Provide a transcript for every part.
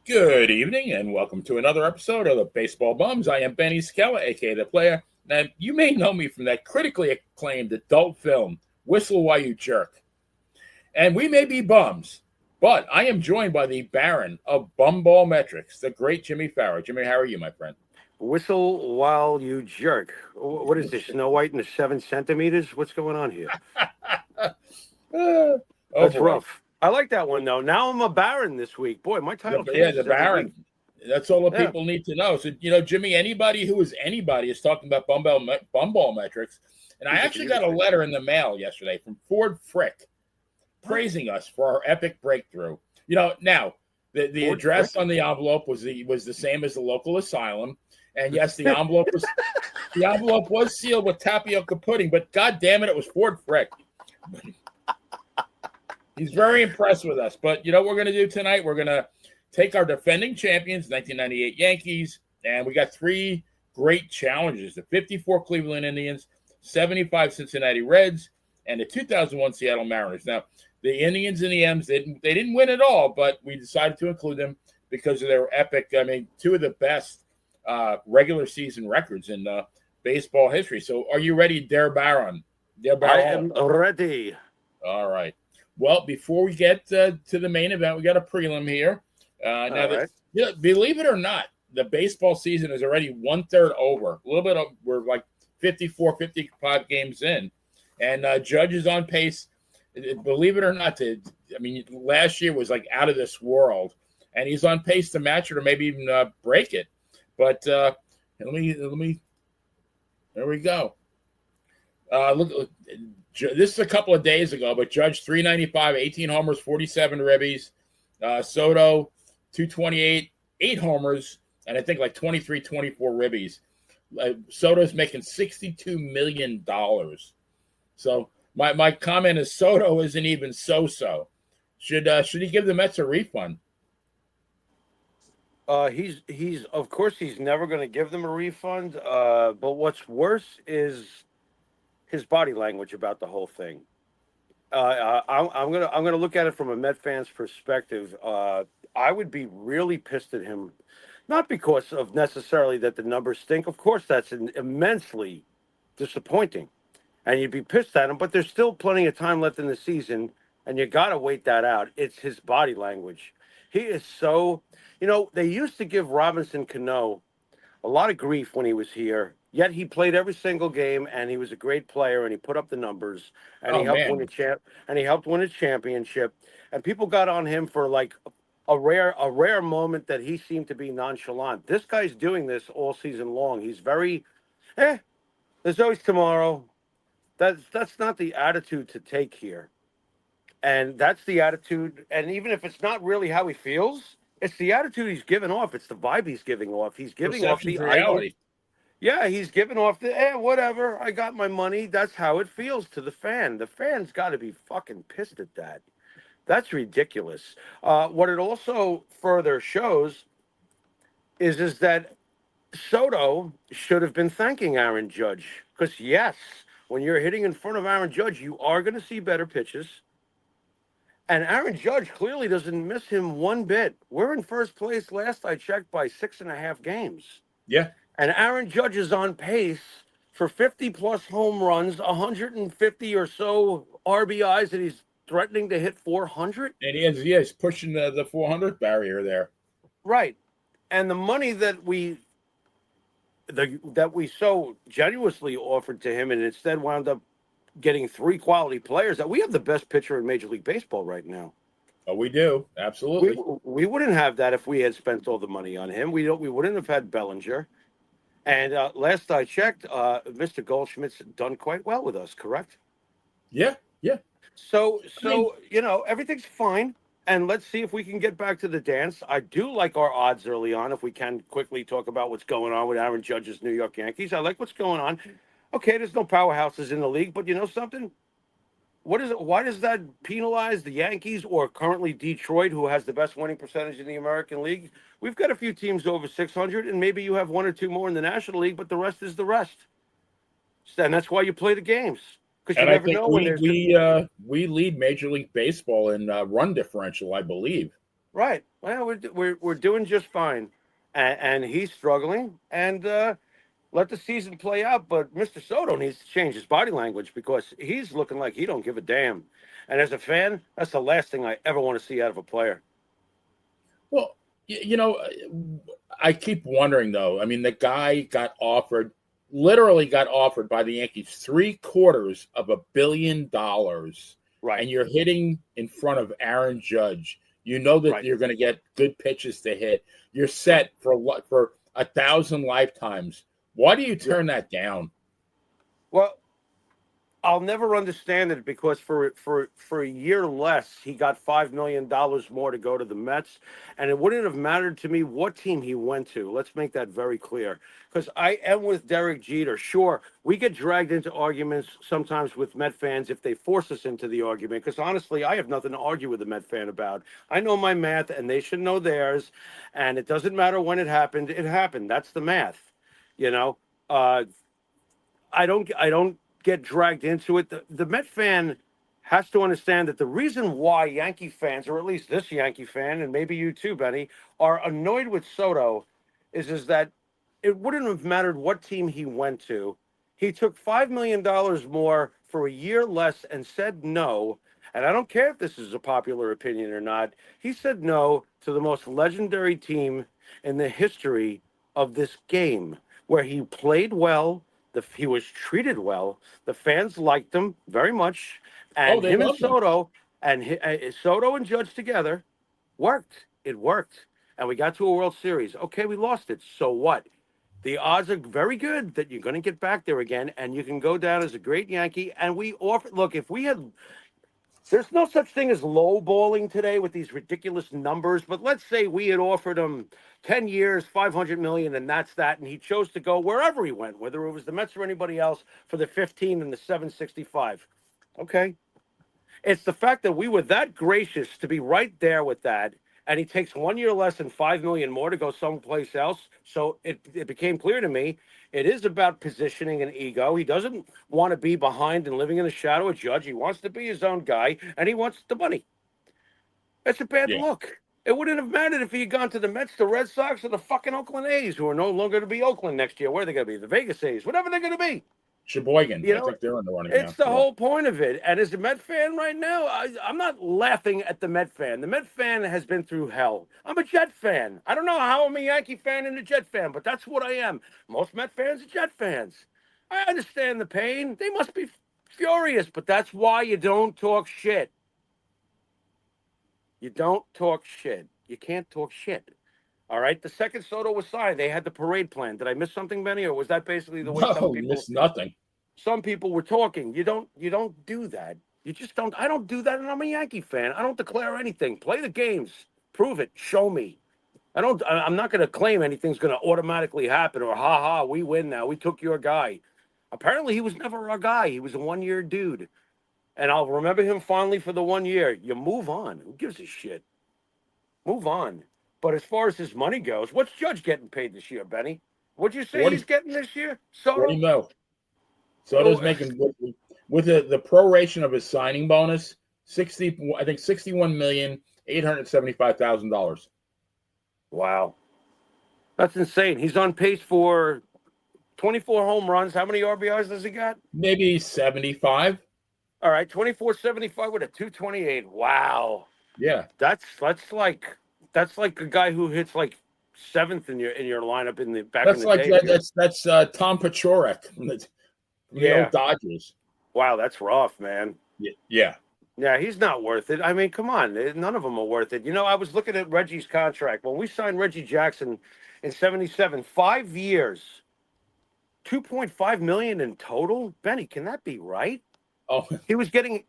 Good evening, and welcome to another episode of the Baseball Bums. I am Benny Scala, aka The Player. Now, you may know me from that critically acclaimed adult film, Whistle While You Jerk. And we may be bums, but I am joined by the Baron of Bumball Metrics, the great Jimmy Farrow. Jimmy, how are you, my friend? Whistle while you jerk. What is this? Snow White in the 7 centimeters? What's going on here? Oh, That's boy. rough. I like that one though. Now I'm a baron this week. Boy, my title changes The every Baron. week. That's all the Yeah. people need to know. So, Jimmy, anybody who is anybody is talking about Bumball Metrics. And I He's a actually got a beautiful letter in the mail yesterday from Ford Frick praising us for our epic breakthrough. Now the Ford address Frick? on the envelope was the same as the local asylum, and yes, the envelope was sealed with tapioca pudding. But God damn it was Ford Frick. He's very impressed with us. But you know what we're going to do tonight? We're going to take our defending champions, 1998 Yankees, and we got three great challenges: the 54 Cleveland Indians, 75 Cincinnati Reds, and the 2001 Seattle Mariners. Now, the Indians and the M's, they didn't win it all, but we decided to include them because of their epic, two of the best regular season records in baseball history. So are you ready, Der Baron? I am ready. All right. Well, before we get to the main event, we got a prelim here. Believe it or not, the baseball season is already 1/3 over. A little bit of, we're like 54, 55 games in. And Judge is on pace, believe it or not, last year was like out of this world. And he's on pace to match it or maybe even break it. But there we go. Look, this is a couple of days ago, but Judge 395, 18 homers, 47 ribbies. Soto 228, 8 homers, and I think like 23, 24 ribbies. Soto's making $62 million. So my comment is Soto isn't even SoSo. Should he give the Mets a refund? He's of course he's never going to give them a refund. But what's worse is his body language about the whole thing. I'm gonna look at it from a Met fan's perspective. I would be really pissed at him, not because of necessarily that the numbers stink. Of course, that's immensely disappointing, and you'd be pissed at him. But there's still plenty of time left in the season, and you got to wait that out. It's his body language. He is so. They used to give Robinson Cano a lot of grief when he was here. Yet he played every single game, and he was a great player, and he put up the numbers, and he helped win a championship. And people got on him for like a rare moment that he seemed to be nonchalant. This guy's doing this all season long. He's very, there's always tomorrow. That's not the attitude to take here, and that's the attitude. And even if it's not really how he feels, it's the attitude he's giving off. It's the vibe he's giving off. He's giving off the reality. Yeah, he's giving off the, whatever, I got my money. That's how it feels to the fan. The fan's got to be fucking pissed at that. That's ridiculous. What it also further shows is that Soto should have been thanking Aaron Judge. Because, yes, when you're hitting in front of Aaron Judge, you are going to see better pitches. And Aaron Judge clearly doesn't miss him one bit. We're in first place last I checked by 6.5 games. Yeah. And Aaron Judge is on pace for 50-plus home runs, 150 or so RBIs, and he's threatening to hit 400. And he's pushing the 400 barrier there. Right. And the money that we so generously offered to him and instead wound up getting 3 quality players, that we have the best pitcher in Major League Baseball right now. Oh, we do. Absolutely. We wouldn't have that if we had spent all the money on him. We wouldn't have had Bellinger. And last I checked, Mr. Goldschmidt's done quite well with us, correct? Yeah. So everything's fine. And let's see if we can get back to the dance. I do like our odds early on, if we can quickly talk about what's going on with Aaron Judge's New York Yankees. I like what's going on. Okay, there's no powerhouses in the league, but you know something? What is it? Why does that penalize the Yankees or currently Detroit, who has the best winning percentage in the American League? We've got a few teams over 600, and maybe you have 1 or 2 more in the National League, but the rest is the rest. And that's why you play the games, because you never know when there's. We lead Major League Baseball in run differential, I believe. Right. Well, we're doing just fine, and he's struggling. And let the season play out. But Mr. Soto needs to change his body language because he's looking like he don't give a damn. And as a fan, that's the last thing I ever want to see out of a player. Well, I keep wondering though. I mean, the guy literally got offered by the Yankees $750 million, Right. and you're hitting in front of Aaron Judge. You know that Right. you're going to get good pitches to hit. You're Right. set for 1,000 lifetimes. Why do you Yeah. turn that down? Well, I'll never understand it because for a year less, he got $5 million more to go to the Mets, and it wouldn't have mattered to me what team he went to. Let's make that very clear. Because I am with Derek Jeter. Sure, we get dragged into arguments sometimes with Met fans if they force us into the argument. Because honestly, I have nothing to argue with a Met fan about. I know my math, and they should know theirs. And it doesn't matter when it happened. It happened. That's the math. You know. Uh, I don't get dragged into it. The Met fan has to understand that the reason why Yankee fans, or at least this Yankee fan, and maybe you too, Benny, are annoyed with Soto is that it wouldn't have mattered what team he went to. He took $5 million more for a year less and said no. And I don't care if this is a popular opinion or not. He said no to the most legendary team in the history of this game, where he played well, he was treated well. The fans liked him very much, Oh, and they him and love them. Soto and Judge together worked. It worked, and we got to a World Series. Okay, we lost it. So what? The odds are very good that you're going to get back there again, and you can go down as a great Yankee. And we offer. Look, if we had there's no such thing as lowballing today with these ridiculous numbers. But let's say we had offered him 10 years, 500 million, and that's that. And he chose to go wherever he went, whether it was the Mets or anybody else, for the 15 and the 765. Okay. It's the fact that we were that gracious to be right there with that, and he takes 1 year less and 5 million more to go someplace else. So it became clear to me it is about positioning and ego. He doesn't want to be behind and living in the shadow of Judge. He wants to be his own guy, and he wants the money. That's a bad Yeah, look. It wouldn't have mattered if he had gone to the Mets, the Red Sox, or the fucking Oakland A's, who are no longer going to be Oakland next year. Where are they going to be? The Vegas A's, whatever they're going to be. Sheboygan. You I know, think they're in the running it's now. the Yeah. whole point of it. And as a Met fan right now, I'm not laughing at the Met fan. The Met fan has been through hell. I'm a Jet fan. I don't know how I'm a Yankee fan and a Jet fan, but that's what I am. Most Met fans are Jet fans. I understand the pain. They must be furious, but that's why you don't talk shit. You don't talk shit. You can't talk shit. All right. The second Soto was signed, they had the parade plan. Did I miss something, Benny, or was that basically the way No, you missed nothing. some people were talking? You don't do that. You just don't. I don't do that, and I'm a Yankee fan. I don't declare anything. Play the games. Prove it. Show me. I'm not going to claim anything's going to automatically happen or ha ha, we win now. We took your guy. Apparently, he was never our guy. He was a 1 year dude, and I'll remember him fondly for the 1 year. You move on. Who gives a shit? Move on. But as far as his money goes, what's Judge getting paid this year, Benny? What'd you say 40, he's getting this year? 40 Soto? mil. Soto's Oh, making with the proration of his signing bonus, 61,875,000. wow. That's insane. He's on pace for 24 home runs. How many RBIs does he got? Maybe 75. All right, 24.75 with a 228. Wow. Yeah. That's like a guy who hits like seventh in your lineup back in That's the like day. that's Tom Paciorek from the old Yeah. Dodgers. Wow, that's rough, man. Yeah. Yeah, he's not worth it. I mean, come on. None of them are worth it. I was looking at Reggie's contract. When we signed Reggie Jackson in 77, 5 years, 2.5 million in total. Benny, can that be right? Oh, He was getting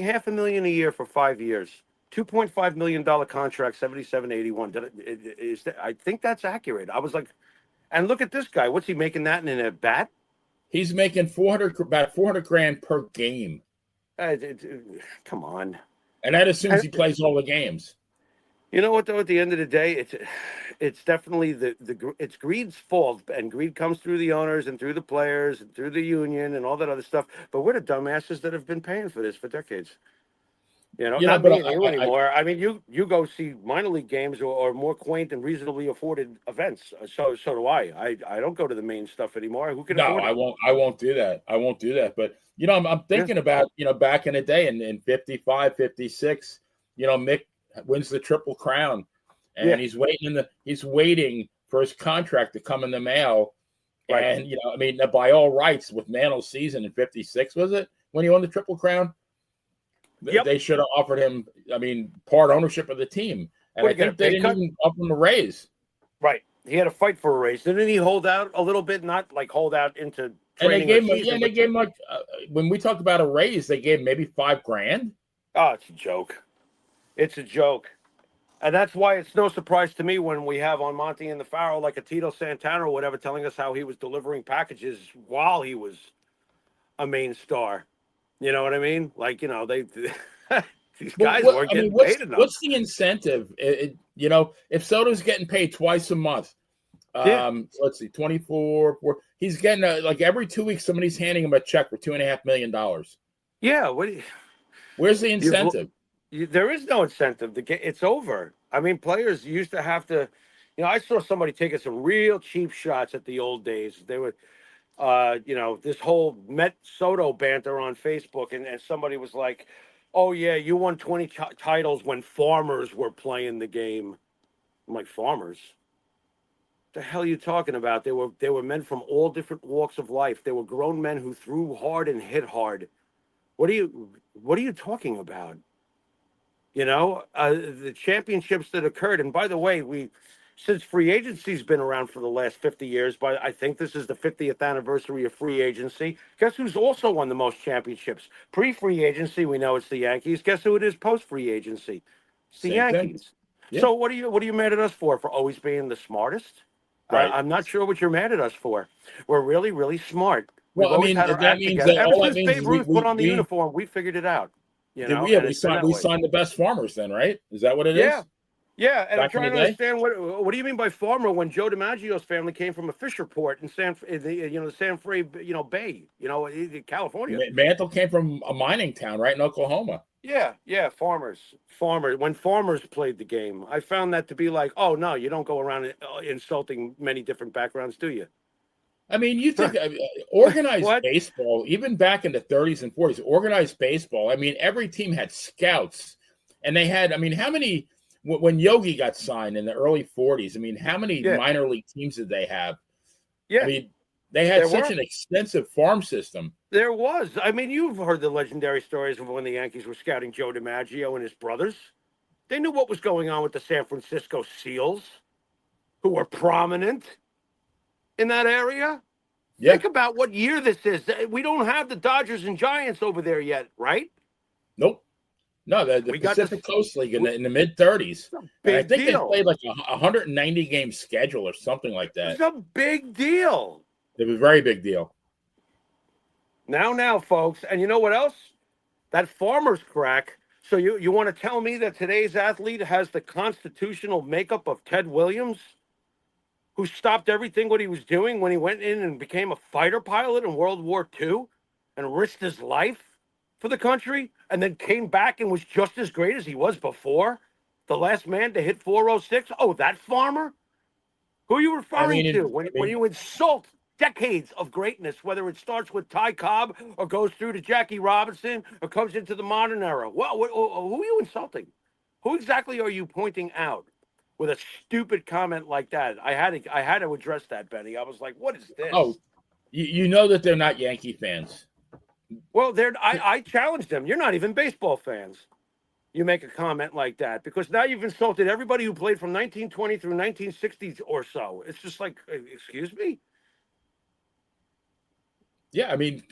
half a million a year for 5 years. $2.5 million contract, 77.81. I think that's accurate. I was like, and look at this guy. What's he making that in a bat? he's making about 400 grand per game, Come on. and that assumes And he plays all the games. you know what though? At the end of the day, it's definitely it's greed's fault, and greed comes through the owners and through the players and through the union and all that other stuff. But we're the dumbasses that have been paying for this for decades. Not but me and you anymore. I mean, you go see minor league games or more quaint and reasonably afforded events. So do I. I don't go to the main stuff anymore. Who can no, afford I it? won't. I won't do that. I won't do that. But I'm Yeah. thinking about back in the day in 55, 56. Mick wins the Triple Crown, Yeah. and he's waiting for his contract to come in the mail. Right. And I mean, by all rights, with Mantle's season in '56, was it when he won the Triple Crown? Yep. They should have offered him, I mean, part ownership of the team. And What, I he get a think they pay didn't cut? even offer him a raise. Right. He had to fight for a raise. Didn't he hold out a little bit? Not like hold out into And they training or gave him, season, they but gave him like, when we talked about a raise, they gave him maybe $5,000. oh, it's a joke. It's a joke. And that's why it's no surprise to me when we have on Monty and the Pharaoh like a Tito Santana or whatever telling us how he was delivering packages while he was a main star. You know what I mean? Like, they these guys weren't I mean, getting paid enough. what's the incentive? If Soto's getting paid twice a month, Yeah. let's see, 24, he's getting like every 2 weeks, somebody's handing him a check for $2.5 million. Yeah. Where's the incentive? There is no incentive to get. It's over. I mean, players used to have to. I saw somebody taking some real cheap shots at the old days. They were, this whole Met Soto banter on Facebook, and somebody was like, "Oh yeah, you won 20 titles when farmers were playing the game." I'm like, farmers? The hell are you talking about? They were men from all different walks of life. They were grown men who threw hard and hit hard. What are you talking about? The championships that occurred. And by the way, since free agency's been around for the last 50 years, but I think this is the 50th anniversary of free agency. Guess who's also won the most championships? Pre-free agency, we know it's the Yankees. Guess who it is post-free agency? It's the Same thing. Yankees. Yeah. So what are you mad at us for always being the smartest? Right. I'm not sure what you're mad at us for. We're really, really smart. We've Well, I always mean, had our that act means together. that Ever all that since means Babe is Ruth put on the uniform, we figured it out. And it's been that we way. signed the best farmers then, right? Is that what it Yeah. is? Yeah, and I'm Back in the trying to day? understand what do you mean by farmer when Joe DiMaggio's family came from a fisher port in the San Fray Bay, California. Mantle came from a mining town right in Oklahoma. Yeah, farmers. When farmers played the game, I found that to be like, oh no, you don't go around insulting many different backgrounds, do you? I mean, you think organized What? baseball, even back in the 30s and 40s, organized baseball. I mean, every team had scouts, and they had. I mean, how many? When Yogi got signed in the early 40s, I mean, how many minor league teams did they have? Yeah. I mean, they had such an extensive farm system. There was. I mean, you've heard the legendary stories of when the Yankees were scouting Joe DiMaggio and his brothers. They knew what was going on with the San Francisco Seals, who were prominent in that area. Yeah. Think about what year this is. We don't have the Dodgers and Giants over there yet, right? Nope. No, the Pacific Coast League in the mid-30s. I think they played like a 190 game schedule or something like that. It's a big deal. It was a very big deal. Now, folks, and you know what else? That farmer's crack. So you want to tell me that today's athlete has the constitutional makeup of Ted Williams, who stopped everything what he was doing when he went in and became a fighter pilot in World War II and risked his life for the country, and then came back and was just as great as he was before? The last man to hit 406? Oh, that farmer? Who are you referring to when you insult decades of greatness, whether it starts with Ty Cobb or goes through to Jackie Robinson or comes into the modern era? Well, who are you insulting? Who exactly are you pointing out with a stupid comment like that? I had to address that, Benny. I was like, what is this? Oh, you know that they're not Yankee fans. Well, I challenged them. You're not even baseball fans. You make a comment like that because now you've insulted everybody who played from 1920 through 1960 or so. It's just like, excuse me? Yeah, I mean,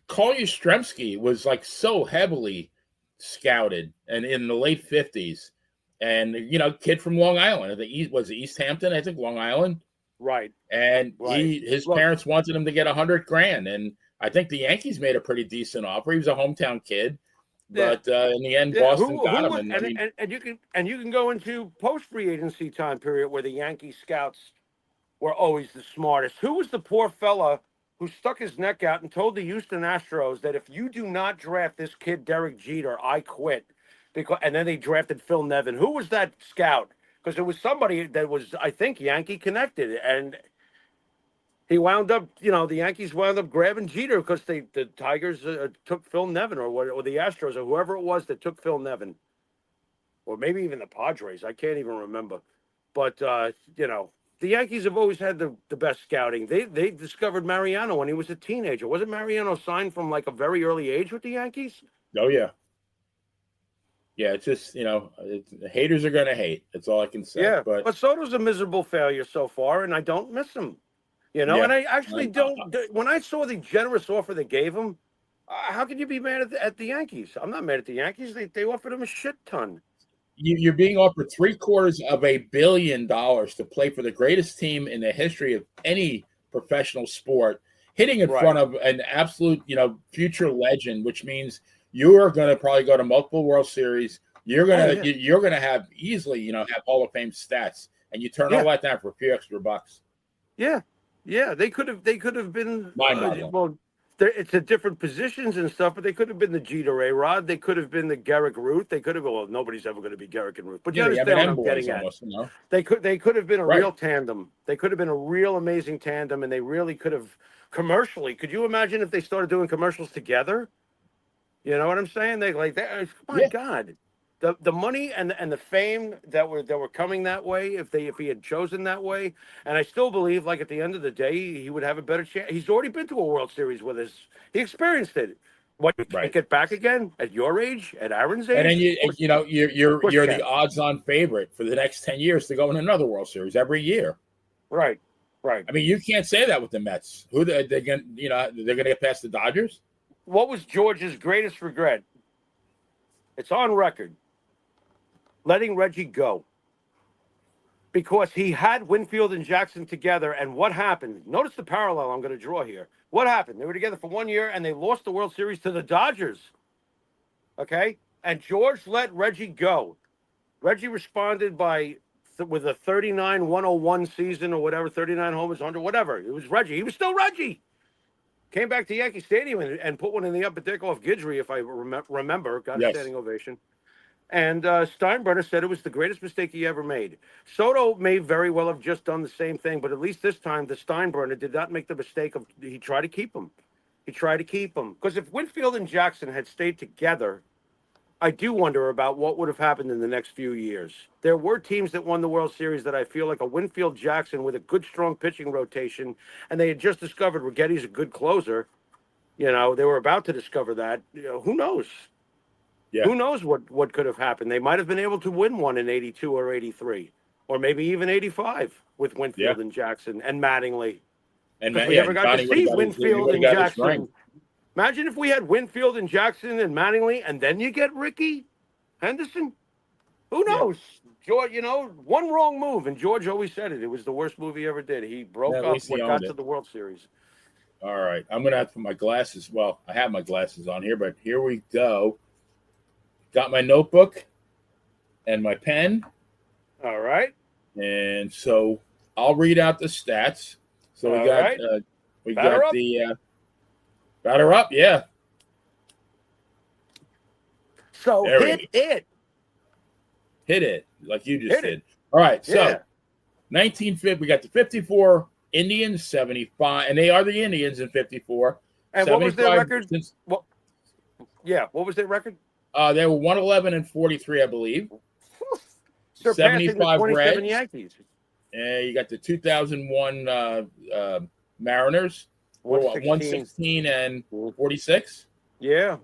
Carl Yastrzemski was like so heavily scouted and in the late 50s. And, kid from Long Island. Was it East Hampton? I think Long Island. Right. And his parents wanted him to get $100,000. And I think the Yankees made a pretty decent offer. He was a hometown kid. But in the end, Boston got him. And you can go into post free agency time period where the Yankee scouts were always the smartest. Who was the poor fella who stuck his neck out and told the Houston Astros that if you do not draft this kid Derek Jeter, I quit? and then they drafted Phil Nevin. Who was that scout? Because it was somebody that was, I think, Yankee connected, and he wound up, the Yankees wound up grabbing Jeter because the Tigers took Phil Nevin, or the Astros, or whoever it was that took Phil Nevin, or maybe even the Padres. I can't even remember. But the Yankees have always had the best scouting. They discovered Mariano when he was a teenager. Wasn't Mariano signed from like a very early age with the Yankees? Oh yeah. Yeah, it's just, the haters are going to hate. That's all I can say. Yeah, But Soto's a miserable failure so far, and I don't miss him. yeah, And I actually don't. When I saw the generous offer they gave him, how can you be mad at the Yankees? I'm not mad at the Yankees. They offered him a shit ton. you're being offered $750 million to play for the greatest team in the history of any professional sport, hitting in front of an absolute, future legend, which means you are going to probably go to multiple World Series. You're gonna have easily, have Hall of Fame stats, and you turn all that down for a few extra bucks. Yeah, they could have been mind-boggling. It's at different positions and stuff, but they could have been the Jeter A-Rod. They could have been the Garrick Root. They could have. Well, nobody's ever going to be Garrick and Root, but you understand what I'm getting at. Almost, They could have been a real tandem. They could have been a real amazing tandem, and they really could have commercially. Could you imagine if they started doing commercials together? You know what I'm saying? My God. The money and the fame that were coming that way, if he had chosen that way, and I still believe, like, at the end of the day, he would have a better chance. He's already been to a World Series with us. He experienced it. What, you can't get back again at your age, at Aaron's age? And then you're the odds-on favorite for the next 10 years to go in another World Series every year. Right. I mean, you can't say that with the Mets. Who they're going to get past the Dodgers? What was George's greatest regret? It's on record. Letting Reggie go, because he had Winfield and Jackson together. And what happened? Notice the parallel I'm going to draw here. What happened? They were together for 1 year and they lost the World Series to the Dodgers. Okay. And George let Reggie go. Reggie responded with a 39-101 season or whatever, 39 homers, 100, whatever. It was Reggie. He was still Reggie. Came back to Yankee Stadium and put one in the upper deck off Guidry, if I remember. Got a standing ovation. And Steinbrenner said it was the greatest mistake he ever made. Soto may very well have just done the same thing, but at least this time, the Steinbrenner did not make the mistake of, he tried to keep him. Because if Winfield and Jackson had stayed together, I do wonder about what would have happened in the next few years. There were teams that won the World Series that I feel like a Winfield Jackson with a good, strong pitching rotation, and they had just discovered Righetti's a good closer. They were about to discover that. Who knows? Yeah. Who knows what could have happened? They might have been able to win one in 82 or 83, or maybe even 85 with Winfield and Jackson and Mattingly. And we never got to see Winfield and Jackson. Imagine if we had Winfield and Jackson and Mattingly, and then you get Ricky Henderson. Who knows? George, one wrong move, and George always said it. It was the worst move he ever did. He broke up what got to the World Series. All right. I'm going to have to put my glasses. Well, I have my glasses on here, but here we go. Got my notebook and my pen. All right. And so I'll read out the stats. So we got the batter up. Yeah. So hit it. Hit it like you just did. All right. So 1950, we got the 54 Indians, 75, and they are the Indians in 54. And what was their record? What was their record? They were 111-43, I believe. 75 Reds. Yankees. You got the 2001 Mariners. 116-46. Yeah.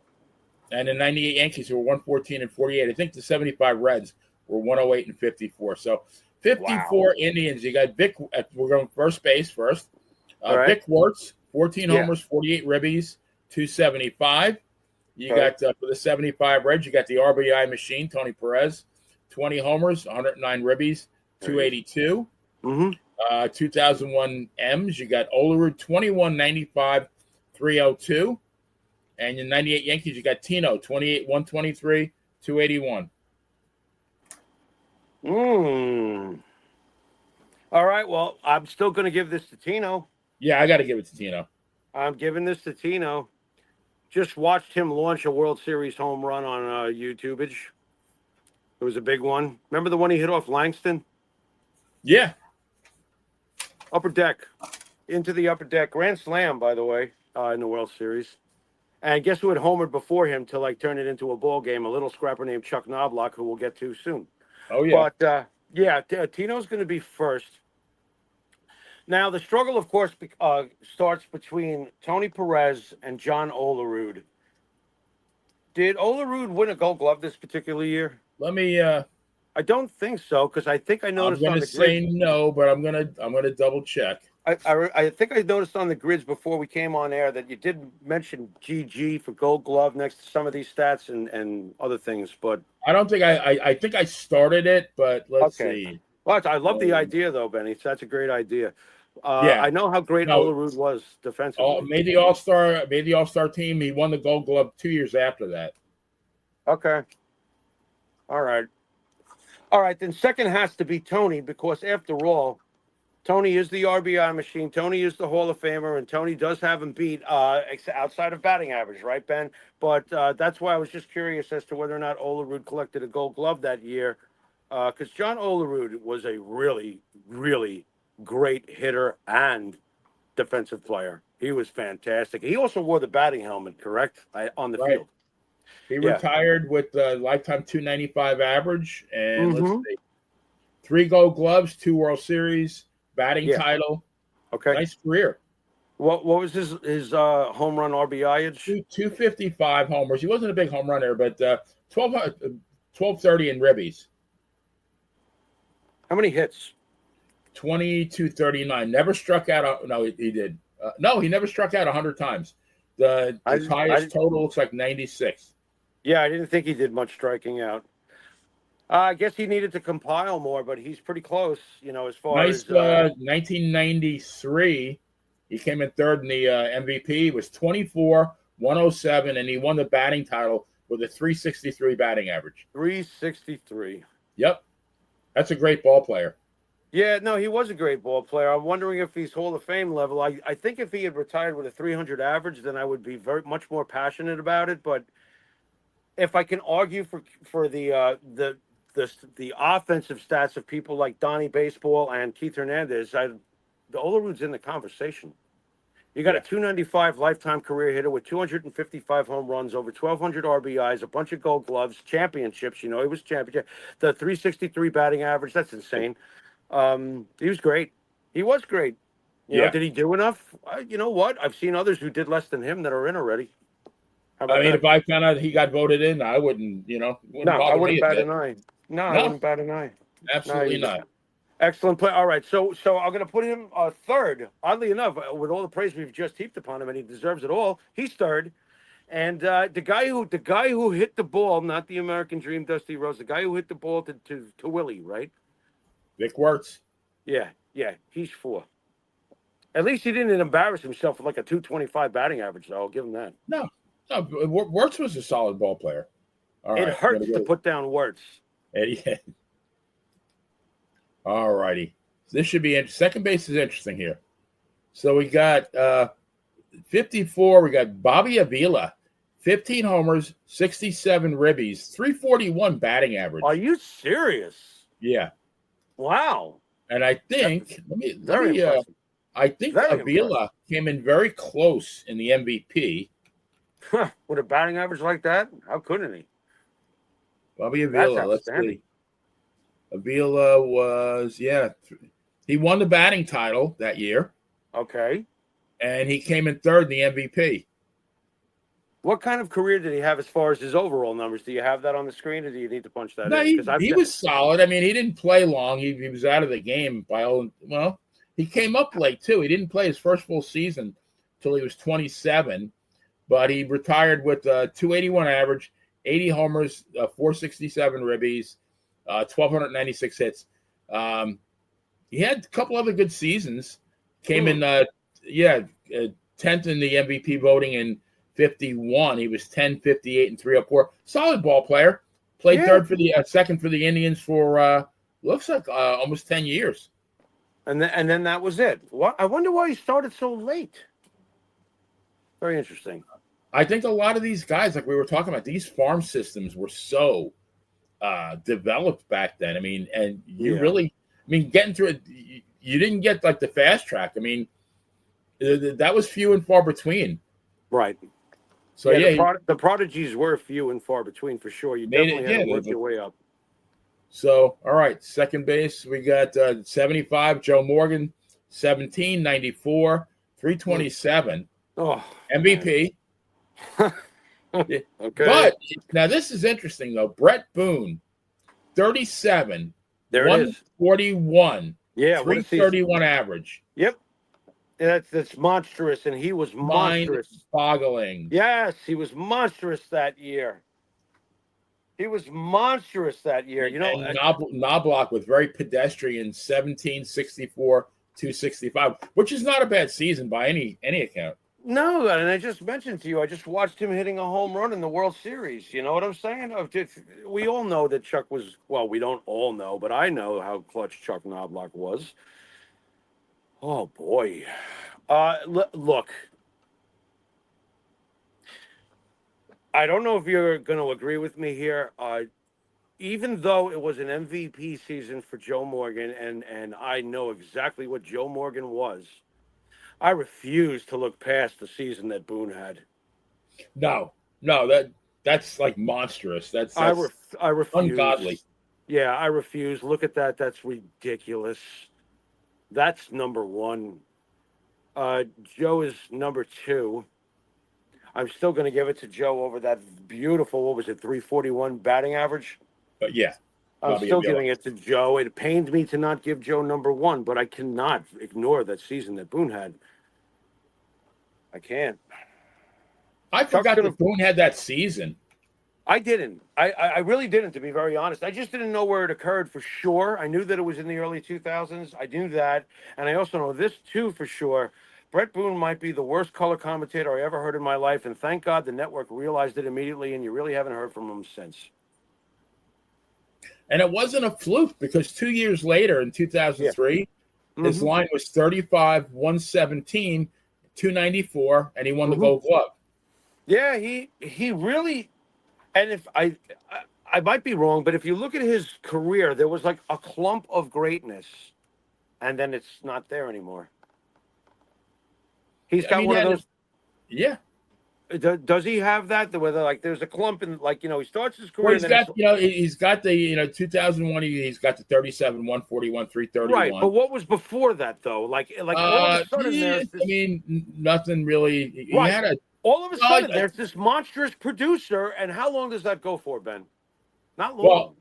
And the 98 Yankees who were 114-48. I think the 75 Reds were 108-54. So 54 Indians. You got Vic. We're going first base first. Vic Wertz, 14 homers, 48 ribbies, 275. You got for the 75 Reds, you got the RBI machine, Tony Perez, 20 homers, 109 ribbies, 282. 2001 M's, you got Olerud, 21-95, 302. And in 98 Yankees, you got Tino, 28, 123, 281. All right, well, I'm still going to give this to Tino. Yeah, I got to give it to Tino. I'm giving this to Tino. Just watched him launch a World Series home run on YouTubeage. It was a big one. Remember the one he hit off Langston? Yeah. Upper deck. Into the upper deck. Grand slam, by the way, in the World Series. And guess who had homered before him to like turn it into a ball game? A little scrapper named Chuck Knobloch, who we'll get to soon. Oh, yeah. But Tino's going to be first. Now the struggle, of course, starts between Tony Perez and John Olerud. Did Olerud win a Gold Glove this particular year? Let me. I don't think so, because I think I noticed I'm on gonna the say grid. no, but I'm gonna double check. I think I noticed on the grids before we came on air that you did mention GG for Gold Glove next to some of these stats and other things, but I don't think I think I started it, but let's see. Well, I love the idea though, Benny. That's a great idea. Yeah. I know how great No. Olerud was defensively. Made the All-Star team. He won the Gold Glove 2 years after that. Okay. All right. Then second has to be Tony, because after all, Tony is the RBI machine. Tony is the Hall of Famer, and Tony does have him beat outside of batting average, right, Ben? But that's why I was just curious as to whether or not Olerud collected a Gold Glove that year, because John Olerud was a really, really great hitter and defensive player. He was fantastic. He also wore the batting helmet, correct, on the field. He retired with a lifetime 295 average, and let's see, 3 Gold Gloves, 2 World Series, batting title. Okay. Nice career. What was his home run RBI-age? 255 homers. He wasn't a big home runner, but 1230 in ribbies. How many hits? 2239. Never struck out. No, he did. No, he never struck out 100 times. His highest total looks like 96. Yeah, I didn't think he did much striking out. I guess he needed to compile more, but he's pretty close, as far as... 1993, he came in third in the MVP. He was 24, 107, and he won the batting title with a 363 batting average. 363. Yep. That's a great ball player. Yeah, no, he was a great ball player. I'm wondering if he's Hall of Fame level. I think if he had retired with a 300 average, then I would be very much more passionate about it. But if I can argue for the offensive stats of people like Donnie Baseball and Keith Hernandez, the Olerud's in the conversation. You got a 295 lifetime career hitter with 255 home runs, over 1,200 RBIs, a bunch of Gold Gloves, championships. He was champion. The 363 batting average, that's insane. He was great. He was great. You know, did he do enough? You know what? I've seen others who did less than him that are in already. If I found out he got voted in, I wouldn't, No, I wouldn't bat an eye. No, I wouldn't bat an eye. Absolutely not. Excellent play. All right, so I'm going to put him third. Oddly enough, with all the praise we've just heaped upon him, and he deserves it all, he's third. And the guy who hit the ball, not the American Dream, Dusty Rose, the guy who hit the ball to Willie, right? Vic Wertz. Yeah, he's 4. At least he didn't embarrass himself with like a 225 batting average, though. I'll give him that. No, Wertz was a solid ball player. It hurts to put down Wertz. Yeah. All righty. This should be interesting. Second base is interesting here. So we got 54. We got Bobby Avila, 15 homers, 67 ribbies, 341 batting average. Are you serious? Yeah. Wow. And I think I think Very Avila came in very close in the MVP. With a batting average like that, how couldn't he? Bobby Avila, let's see. Avila was, he won the batting title that year. Okay. And he came in third in the MVP. What kind of career did he have as far as his overall numbers? Do you have that on the screen, or do you need to punch that in? No, he was solid. I mean, he didn't play long. He was out of the game he came up late, too. He didn't play his first full season until he was 27, but he retired with a 281 average, 80 homers, 467 ribbies, 1,296 hits. He had a couple other good seasons. Came in, 10th in the MVP voting in 51. He was 10, 58, and 304. Solid ball player. Played third for the second for the Indians for looks like almost 10 years. And then that was it. I wonder why he started so late. Very interesting. I think a lot of these guys, like we were talking about, these farm systems were so developed back then. I mean, and you Yeah. really, I mean, getting through it, you didn't get like the fast track. I mean, that was few and far between. Right. So Yeah, yeah, the prodigies were few and far between for sure. You made definitely it. had to Yeah. work your way up. So all right, second base we got 75 Joe Morgan, 17 94, 327 Oh, MVP. Yeah. okay. But now this is interesting though. Brett Boone, 37, There it is. 141, Yeah, what a season. 331 average. Yep. That's monstrous, and he was Mind monstrous. boggling. Yes, he was monstrous that year. He was monstrous that year. And Knobloch with very pedestrian 17, 64, 265, which is not a bad season by any account. No, and I just mentioned to you, I just watched him hitting a home run in the World Series. You know what I'm saying? We all know that Chuck was, well, we don't all know, but I know how clutch Chuck Knobloch was. Oh, boy. Look, I don't know if you're going to agree with me here. Even though it was an MVP season for Joe Morgan, and I know exactly what Joe Morgan was, I refuse to look past the season that Boone had. No, that's like monstrous. That's I refuse. ungodly. Yeah, I refuse. Look at that. That's ridiculous. That's number one. Joe is number two. I'm still going to give it to Joe over that beautiful, what was it, 341 batting average? But yeah, I'm still giving it to Joe. It pained me to not give Joe number one, but I cannot ignore that season that Boone had. I can't. I forgot that Boone had that season. I didn't. I really didn't, to be very honest. I just didn't know where it occurred for sure. I knew that it was in the early 2000s. I knew that. And I also know this, too, for sure. Brett Boone might be the worst color commentator I ever heard in my life. And thank God the network realized it immediately, and you really haven't heard from him since. And it wasn't a fluke because 2 years later in 2003, his line was 35, 117, 294, and he won the Gold Glove. Yeah, he really, and if I might be wrong, but if you look at his career, there was like a clump of greatness, and then it's not there anymore. He's got one of those. Yeah. Does he have that? Whether like there's a clump in, like, he starts his career. Well, he's got the 2001. He's got the 37, 141, 331. Right, but what was before that though? Like all of a sudden there's this, I mean, nothing really. He had all of a sudden there's this monstrous producer, and how long does that go for, Ben? Not long. Well,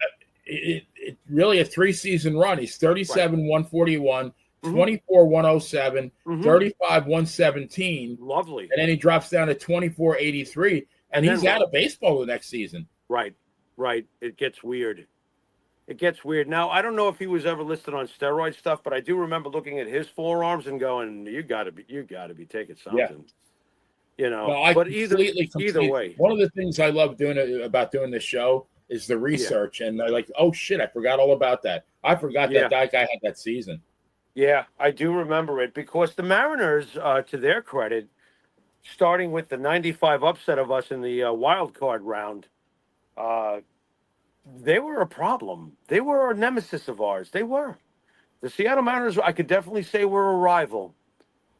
it really a 3-season run. He's 37, 141. 24, 107, 35, 117. Lovely. And then he drops down to 24, 83. And he's out of baseball the next season. Right. It gets weird. Now, I don't know if he was ever listed on steroid stuff, but I do remember looking at his forearms and going, you gotta be taking something. Yeah. No, but either way. One of the things I love about doing this show is the research. And they're like, oh shit, I forgot all about that. I forgot that guy had that season. Yeah, I do remember it because the Mariners, to their credit, starting with the 95 upset of us in the wild card round, they were a problem. They were a nemesis of ours. They were. The Seattle Mariners, I could definitely say, were a rival.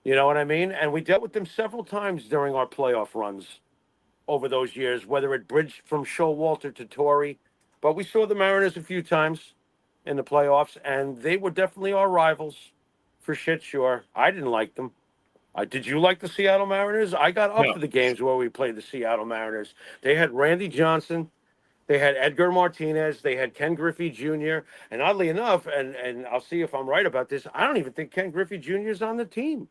You know what I mean? And we dealt with them several times during our playoff runs over those years, whether it bridged from Showalter to Torrey. But we saw the Mariners a few times in the playoffs, and they were definitely our rivals for shit, sure. I didn't like them. Did you like the Seattle Mariners? I got up to the games where we played the Seattle Mariners. They had Randy Johnson. They had Edgar Martinez. They had Ken Griffey Jr. And oddly enough, and I'll see if I'm right about this, I don't even think Ken Griffey Jr. is on this team.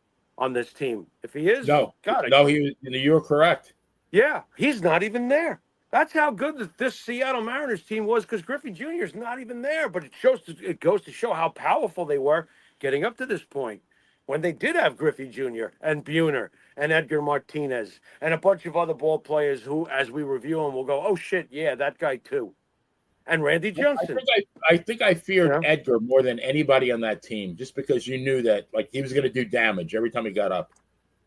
If he is, you were correct. Yeah, he's not even there. That's how good this Seattle Mariners team was, because Griffey Jr. is not even there. But it goes to show how powerful they were getting up to this point, when they did have Griffey Jr. and Buhner and Edgar Martinez and a bunch of other ball players who, as we review them, will go, oh shit, yeah, that guy too. And Randy Johnson. I think I feared Edgar more than anybody on that team, just because you knew that like he was going to do damage every time he got up.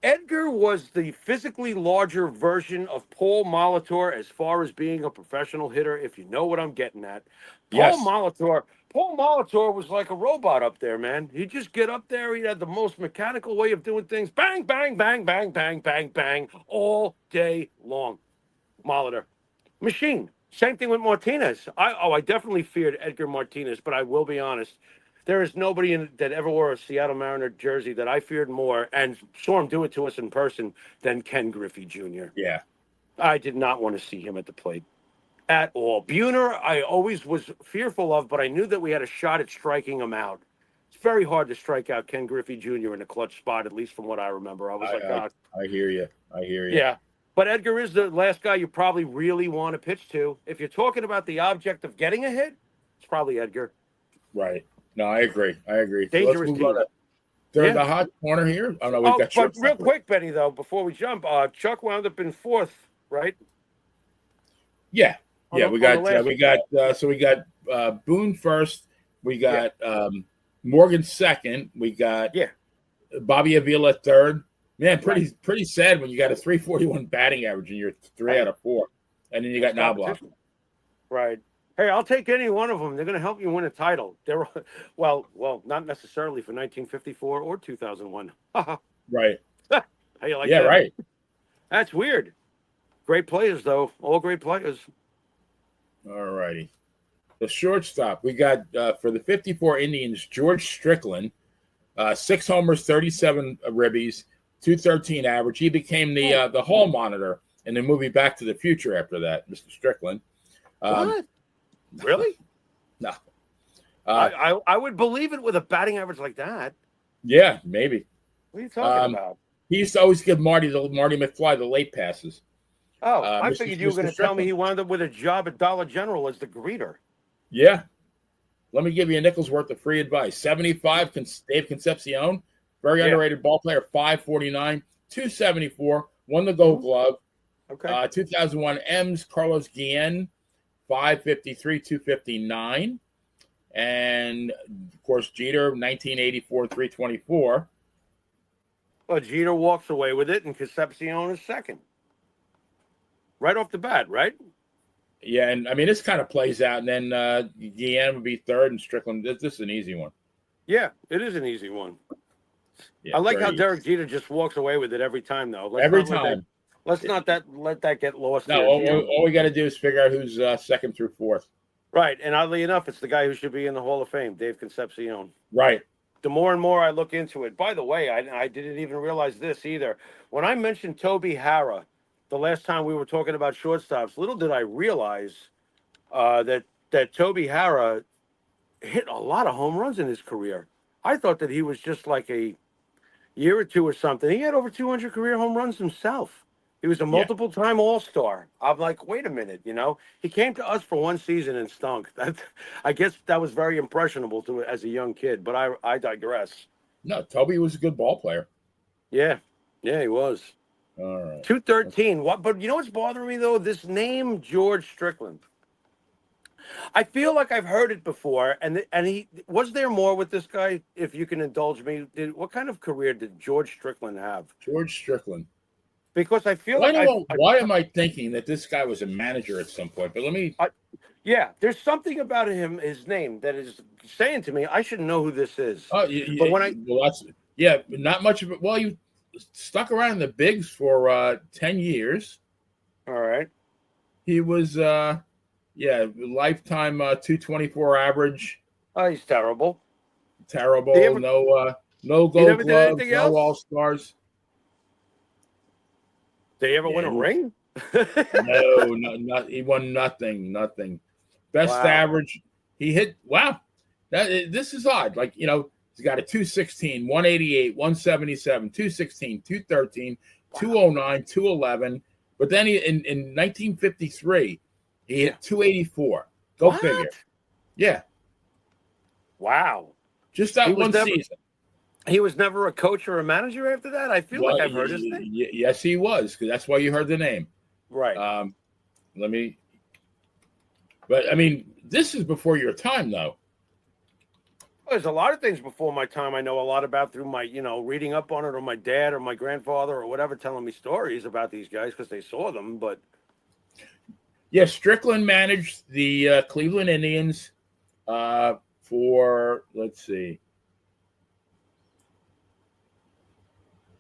Edgar was the physically larger version of Paul Molitor as far as being a professional hitter, if you know what I'm getting at. Yes. Paul Molitor was like a robot up there, man. He'd just get up there. He had the most mechanical way of doing things. Bang, bang, bang, bang, bang, bang, bang, all day long. Molitor. Machine. Same thing with Martinez. I definitely feared Edgar Martinez, but I will be honest. There is nobody that ever wore a Seattle Mariner jersey that I feared more and saw him do it to us in person than Ken Griffey Jr. Yeah. I did not want to see him at the plate at all. Buhner, I always was fearful of, but I knew that we had a shot at striking him out. It's very hard to strike out Ken Griffey Jr. in a clutch spot, at least from what I remember. I was I hear you. I hear you. yeah. But Edgar is the last guy you probably really want to pitch to. If you're talking about the object of getting a hit, it's probably Edgar. Right. No, I agree. Dangerous So let's move team. on to third, the hot corner here. Oh no, we've got but real quick, Benny, though, before we jump, Chuck wound up in fourth, right? Yeah. Yeah, we got Boone first. We got Morgan second. We got Bobby Avila third. Man, pretty sad when you got a 341 batting average and you're 3 out of 4, and then you got Knobloch. Right. Hey, I'll take any one of them. They're going to help you win a title. They're well, not necessarily for 1954 or 2001. Right. How you like that? Yeah, right. That's weird. Great players, though. All great players. All righty. The shortstop, we got for the 54 Indians, George Strickland, 6 homers, 37 ribbies, 213 average. He became the hall monitor in the movie Back to the Future after that, Mr. Strickland. What? Really? No. I would believe it with a batting average like that. Yeah, maybe. What are you talking about? He used to always give Marty McFly the late passes. Oh, I figured you were going to tell me he wound up with a job at Dollar General as the greeter. Yeah. Let me give you a nickel's worth of free advice. 75, Dave Concepcion, very underrated ball player, 549, 274, won the Gold Glove. Okay. 2001 M's, Carlos Guillen, 553, 259. And, of course, Jeter, 1984, 324. Well, Jeter walks away with it, and Concepcion is second. Right off the bat, right? Yeah, and, I mean, this kind of plays out, and then Guillen would be third, and Strickland, this is an easy one. Yeah, it is an easy one. Yeah, I like how Derek Jeter just walks away with it every time, though. Let's not let that get lost. No, all we got to do is figure out who's second through fourth. Right, and oddly enough, it's the guy who should be in the Hall of Fame, Dave Concepcion. Right. The more and more I look into it. By the way, I didn't even realize this either. When I mentioned Toby Harrah the last time we were talking about shortstops, little did I realize that Toby Harrah hit a lot of home runs in his career. I thought that he was just like a year or two or something. He had over 200 career home runs himself. He was a multiple-time All-Star. I'm like, wait a minute, he came to us for one season and stunk. I guess that was very impressionable to as a young kid. But I digress. No, Toby was a good ball player. Yeah, he was. All right. 213. What? But you know what's bothering me though? This name George Strickland. I feel like I've heard it before, and he was there more with this guy. If you can indulge me, what kind of career did George Strickland have? George Strickland. Because I feel why am I thinking that this guy was a manager at some point? But let me. There's something about his name that is saying to me I should know who this is. Not much of it. Well, you stuck around in the bigs for 10 years. All right. He was lifetime 224 average. Oh, he's terrible. Terrible. No Gold Gloves. No All Stars. Did he ever win a ring? No, he won nothing. Best average. He hit. Wow, this is odd. Like he's got a 216, 188, 177, 216, 213, 209, 211. But then in 1953, he hit 284. Go figure. Yeah. Wow. Just that one season. He was never a coach or a manager after that? I feel like I've heard his name. Yes, he was, because that's why you heard the name. Right. But, I mean, this is before your time, though. There's a lot of things before my time I know a lot about through my, reading up on it, or my dad or my grandfather or whatever telling me stories about these guys because they saw them. But Yeah, Strickland managed the Cleveland Indians for, let's see.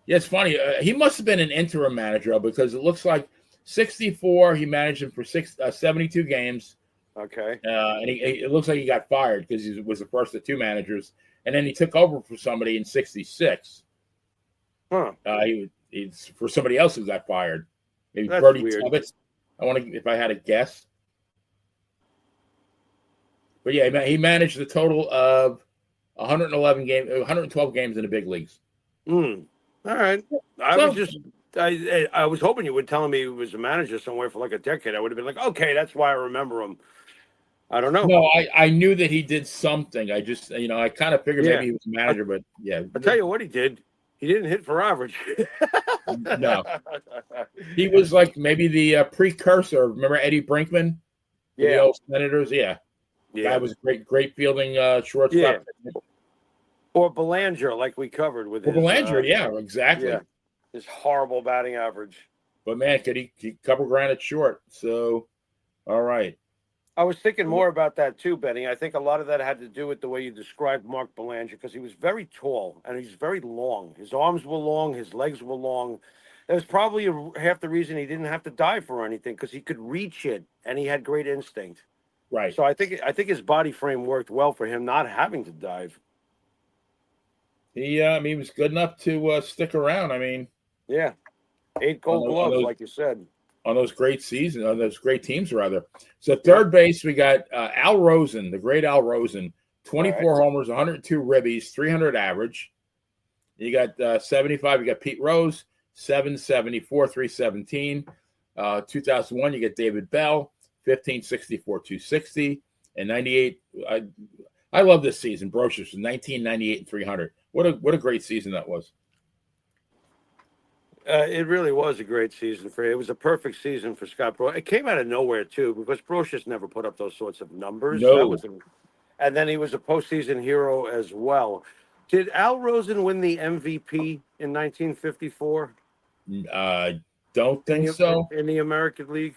Yeah, it's funny. He must have been an interim manager because it looks like 64, he managed him for 72 games. okay. And it looks like he got fired because he was the first of two managers. And then he took over for somebody in 66. Huh. He's for somebody else who got fired. Maybe That's Bertie weird. Tubbets. If I had to guess. But yeah, he managed a total of 112 games in the big leagues. All right. I was hoping you were telling me he was a manager somewhere for like a decade. I would have been like, okay, that's why I remember him. I don't know. No, I knew that he did something. I just, I kind of figured maybe he was a manager, but yeah. I'll tell you what he did. He didn't hit for average. No. He was like maybe the precursor. Remember Eddie Brinkman? Yeah. The old Senators? Yeah. Guy was great fielding shortstop. Yeah. Or Belanger, like we covered with his. Belanger, yeah, exactly. Yeah. His horrible batting average. But man, could he couple granite short? So, all right. I was thinking more about that too, Benny. I think a lot of that had to do with the way you described Mark Belanger, because he was very tall and he's very long. His arms were long, his legs were long. That was probably half the reason he didn't have to dive for anything, because he could reach it and he had great instinct. Right. So I think his body frame worked well for him not having to dive. He was good enough to stick around. I mean, yeah, 8 Gold Gloves, like you said. On those great seasons, on those great teams, rather. So third base, we got Al Rosen, the great Al Rosen, 24 homers, 102 ribbies, 300 average. You got 75. You got Pete Rose, 774, 317. 2001, you get David Bell, 1564, 260, and 98. I love this season. Brocious, 1998 and 300. What a great season that was. It really was a great season for him. It was a perfect season for Scott Brocious. It came out of nowhere too, because Brocious never put up those sorts of numbers. No. And then he was a postseason hero as well. Did Al Rosen win the MVP in 1954? Don't think so. In the American League?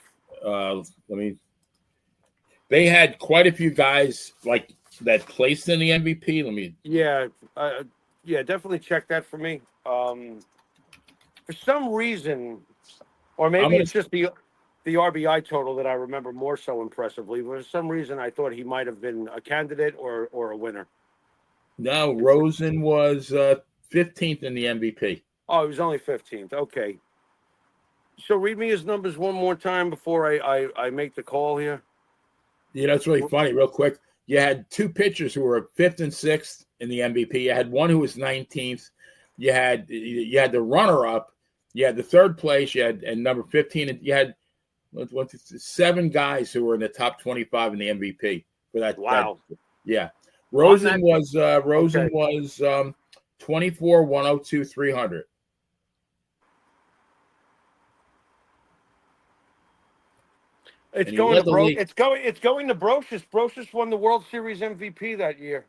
They had quite a few guys like that placed in the MVP. Yeah, definitely check that for me. For some reason, or maybe it's just the RBI total that I remember more so impressively. But for some reason, I thought he might have been a candidate or a winner. No, Rosen was 15th in the MVP. Oh, he was only 15th. Okay. So read me his numbers one more time before I make the call here. It's really funny. Real quick, you had two pitchers who were 5th and 6th in the MVP. You had one who was 19th. You had the runner-up. You had the third place. You had and number 15. And you had 7 guys who were in the top 25 in the MVP for that. Wow. Yeah. Rosen was 24, 102, 300. It's going to Brocious. Brocious won the World Series MVP that year.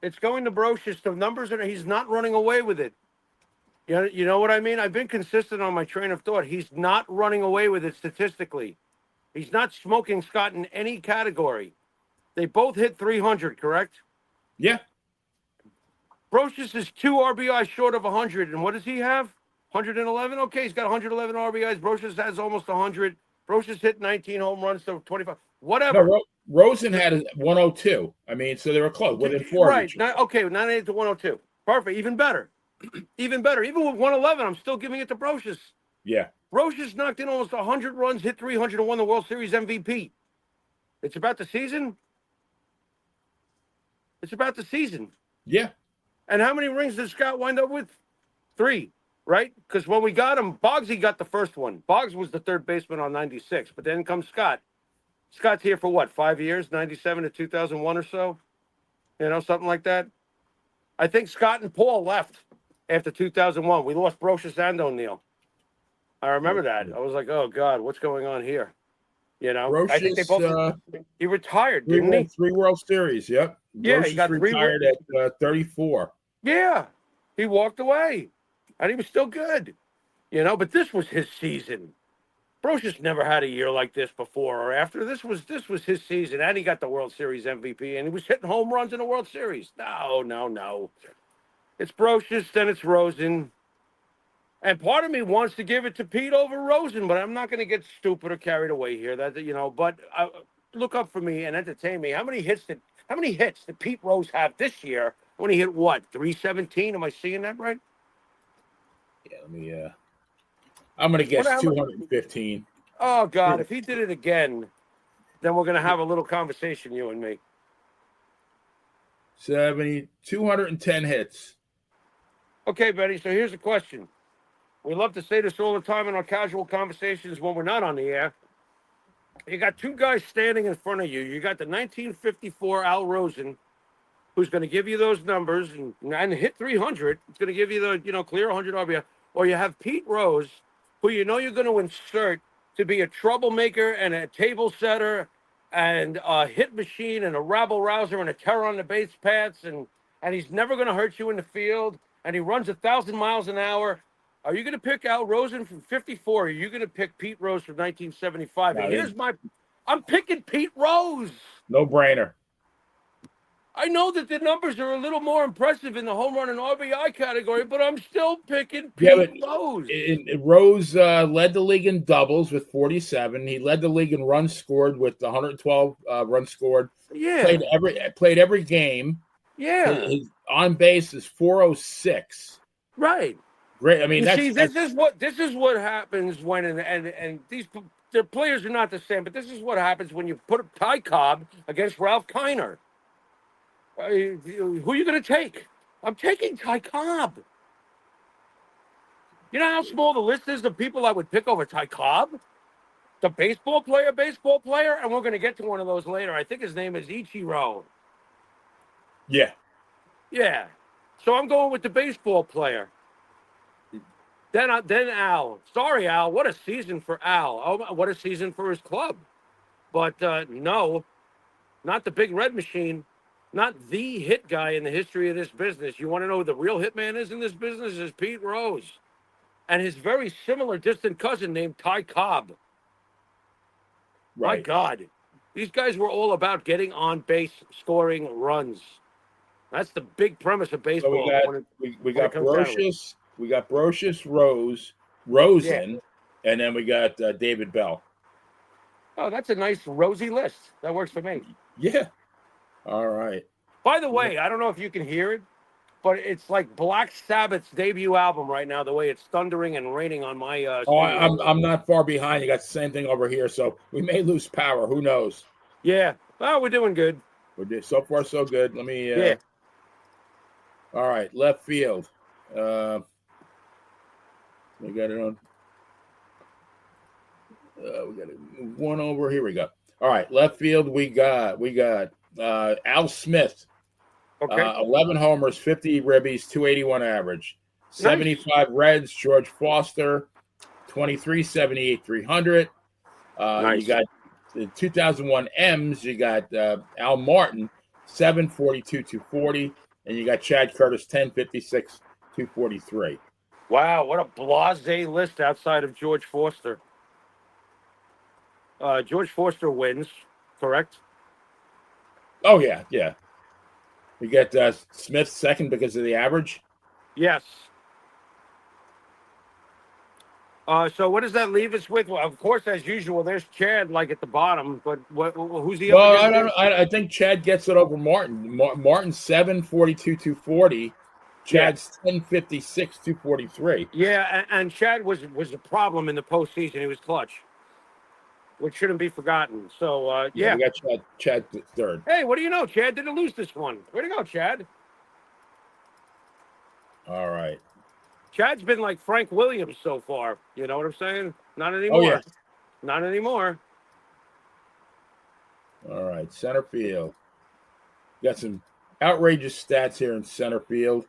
It's going to Brocious. The numbers he's not running away with it. You know what I mean? I've been consistent on my train of thought. He's not running away with it statistically. He's not smoking Scott in any category. They both hit 300, correct? Yeah. Brocious is 2 RBI short of 100. And what does he have? 111? Okay, he's got 111 RBIs. Brocious has almost 100. Brocious hit 19 home runs to 25. Whatever. No, Rosen had a 102. I mean, so they were close, within 4. Right. 98 to 102. Perfect. Even better. Even better. Even with 111, I'm still giving it to Brocious. Yeah. Brocious knocked in almost 100 runs, hit 300, and won the World Series MVP. It's about the season. It's about the season. Yeah. And how many rings did Scott wind up with? 3, right? Because when we got him, Boggsy got the first one. Boggs was the third baseman on 96, but then comes Scott. Scott's here for what, 5 years, 97 to 2001 or so? Something like that. I think Scott and Paul left after 2001. We lost Brocious and O'Neill. I remember that. I was like, oh, God, what's going on here? You know, I think they Brocious, both. He retired, didn't he? three World Series. Yep. Yeah, he Brocious got three. retired at 34. Yeah, he walked away, and he was still good. You know, but this was his season. Brocious never had a year like this before or after. This was his season, and he got the World Series MVP, and he was hitting home runs in the World Series. No, no, no. It's Brocious, then it's Rosen. And part of me wants to give it to Pete over Rosen, but I'm not going to get stupid or carried away here. But look up for me and entertain me. How many hits did Pete Rose have this year when he hit what, 317? Am I seeing that right? Yeah, let me. I'm going to guess What? 215. Oh God, if he did it again, then we're going to have a little conversation, you and me. 210 hits. Okay, Betty. So here's the question. We love to say this all the time in our casual conversations when we're not on the air. You got two guys standing in front of you. You got the 1954 Al Rosen, who's going to give you those numbers and hit 300. It's going to give you the, clear 100 RBI. Or you have Pete Rose, who you know you're going to insert to be a troublemaker and a table setter and a hit machine and a rabble rouser and a terror on the base paths. And he's never going to hurt you in the field. And he runs 1,000 miles an hour. Are you going to pick Al Rosen from 54? Or are you going to pick Pete Rose from 1975? And I'm picking Pete Rose. No brainer. I know that the numbers are a little more impressive in the home run and RBI category, but I'm still picking Pete Rose. Rose led the league in doubles with 47. He led the league in runs scored with 112 runs scored. Yeah. Played every game. Yeah. His on base is 406. Right. Great. I mean, this is what happens when and the players are not the same, but this is what happens when you put Ty Cobb against Ralph Kiner. Who are you going to take? I'm taking Ty Cobb. You know how small the list is of people I would pick over Ty Cobb? The baseball player, and we're going to get to one of those later. I think his name is Ichiro. Yeah. Yeah. So I'm going with the baseball player. Then Al. Sorry, Al. What a season for Al. Oh, what a season for his club. But no, not the big red machine. Not the hit guy in the history of this business. You want to know who the real hitman is in this business? Is Pete Rose. And his very similar distant cousin named Ty Cobb. Right. My God. These guys were all about getting on base, scoring runs. That's the big premise of baseball. So we got Brocious. We got Brocious, Rosen, and then we got David Bell. Oh, that's a nice rosy list. That works for me. Yeah. All right. By the way, I don't know if you can hear it, but it's like Black Sabbath's debut album right now, the way it's thundering and raining on my I'm not far behind. You got the same thing over here, so we may lose power. Who knows? Yeah. Well, we're doing good. So far, so good. Let me... All right, left field. We got it on... we got one over. Here we go. All right, left field, we got Al Smith. Okay. 11 homers, 50 ribbies, 281 average. 75 Reds, George Foster. 23, 78, 300. Nice. You got the 2001 M's. You got Al Martin, 742, 240. And you got Chad Curtis, 1056, 243. Wow, what a blasé list outside of George Foster. George Foster wins, correct? Oh, yeah. You got Smith second because of the average? Yes. So what does that leave us with? Well, of course, as usual, there's Chad like at the bottom, but who's the other? I think Chad gets it over Martin. Martin's 742, 240. Chad's 1056, 243. Yeah, and Chad was a problem in the postseason. He was clutch, which shouldn't be forgotten. So, We got Chad third. Hey, what do you know? Chad didn't lose this one. Way to go, Chad. All right. Chad's been like Frank Williams so far. You know what I'm saying? Not anymore. Oh, yeah. Not anymore. All right, center field. Got some outrageous stats here in center field.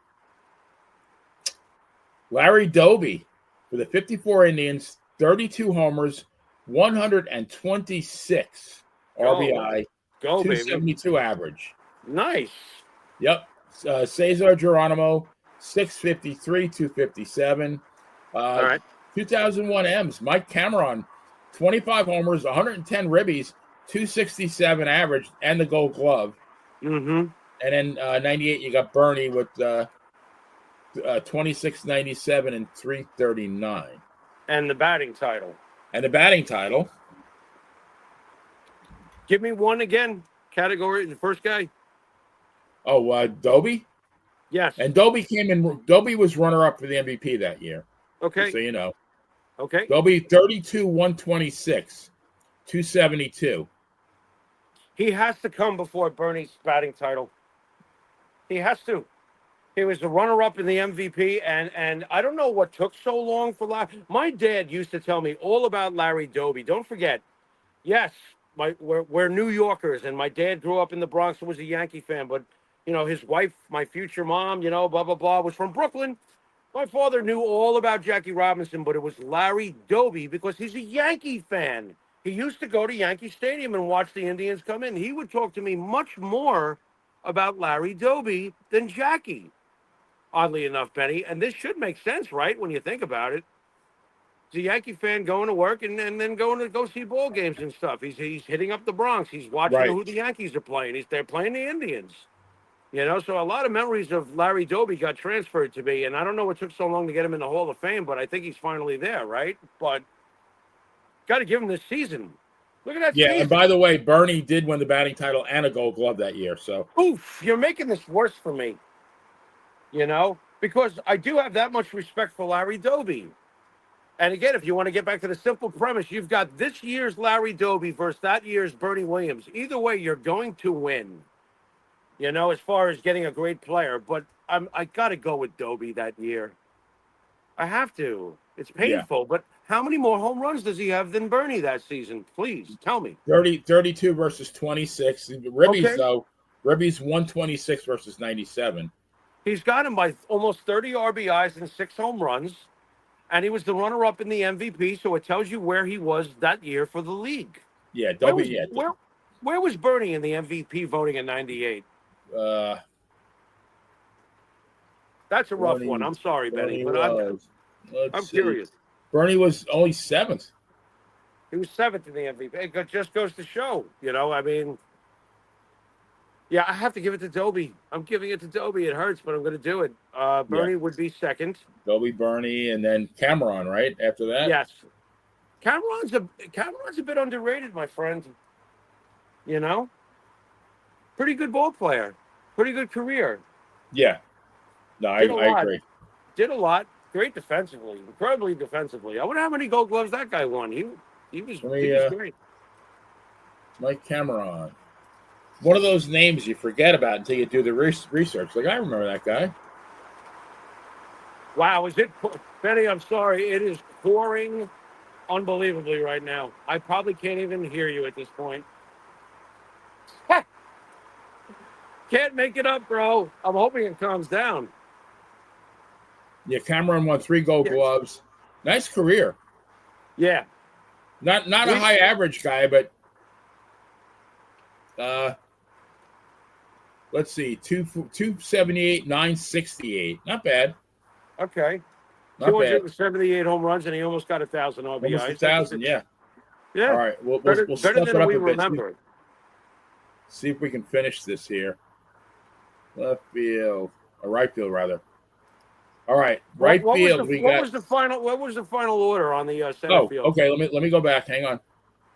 Larry Doby for the 54 Indians, 32 homers, 126 RBI, Go, baby. 272 average. Nice. Yep. Cesar Geronimo, 653, 257. All right. 2001 M's, Mike Cameron, 25 homers, 110 ribbies, 267 average, and the Gold Glove. Mm-hmm. And then 98, you got Bernie with 26, 97, and 339. And the batting title. And the batting title. Give me one again. Category, the first guy. Oh, Doby? Yes. And Doby came in. Doby was runner-up for the MVP that year. Okay. So you know. Okay. Doby, 32, 126, 272. He has to come before Bernie's batting title. He has to. He was the runner-up in the MVP, and I don't know what took so long for Larry. My dad used to tell me all about Larry Doby. Don't forget, yes, we're New Yorkers, and my dad grew up in the Bronx and was a Yankee fan. But you know, his wife, my future mom, you know, blah blah blah, was from Brooklyn. My father knew all about Jackie Robinson, but it was Larry Doby because he's a Yankee fan. He used to go to Yankee Stadium and watch the Indians come in. He would talk to me much more about Larry Doby than Jackie. Oddly enough, Benny, and this should make sense, right, when you think about it. He's a Yankee fan going to work and then going to go see ball games and stuff. He's hitting up the Bronx. He's watching Right. who the Yankees are playing. They're playing the Indians. You know, so a lot of memories of Larry Doby got transferred to me, and I don't know what took so long to get him in the Hall of Fame, but I think he's finally there, right? But got to give him this season. Look at that Yeah, season. and by the way, Bernie did win the batting title and a Gold Glove that year. So, Oof, you're making this worse for me. You know, because I do have that much respect for Larry Doby. And again, if you want to get back to the simple premise, you've got this year's Larry Doby versus that year's Bernie Williams. Either way, you're going to win, you know, as far as getting a great player. But I got to go with Doby that year. I have to. It's painful. Yeah. But how many more home runs does he have than Bernie that season? Please tell me. 32 versus 26. Ribbies, though, Ribbies 126 versus 97. He's got him by almost 30 RBIs and 6 home runs, and he was the runner-up in the MVP, so it tells you where he was that year for the league. Yeah, where was Bernie in the MVP voting in 98? That's a rough one. I'm sorry, Benny, but I'm curious. Bernie was only 7th. He was 7th in the MVP. It just goes to show, you know, I mean... Yeah, I have to give it to Doby. I'm giving it to Doby. It hurts, but I'm going to do it. Bernie would be second. Doby, Bernie, and then Cameron, right? After that? Yes. Cameron's a bit underrated, my friend. You know? Pretty good ball player. Pretty good career. Yeah. No, I agree. Did a lot. Great defensively. Incredibly defensively. I wonder how many Gold Gloves that guy won. He was great. Mike Cameron. One of those names you forget about until you do the research. Like, I remember that guy. Wow, Benny, I'm sorry. It is pouring unbelievably right now. I probably can't even hear you at this point. Can't make it up, bro. I'm hoping it calms down. Yeah, Cameron won 3 Gold Gloves. Nice career. Yeah. Not a high average guy, but let's see, 278, 968. Not bad. Okay. 278 home runs, and he almost got 1,000 RBIs. Almost 1,000, yeah. Yeah. All right, we'll better step it than up we a bit. remember. See if we can finish this here. Left field, or right field rather. All right, right field. What was the final order on the center field? Okay. Let me go back. Hang on.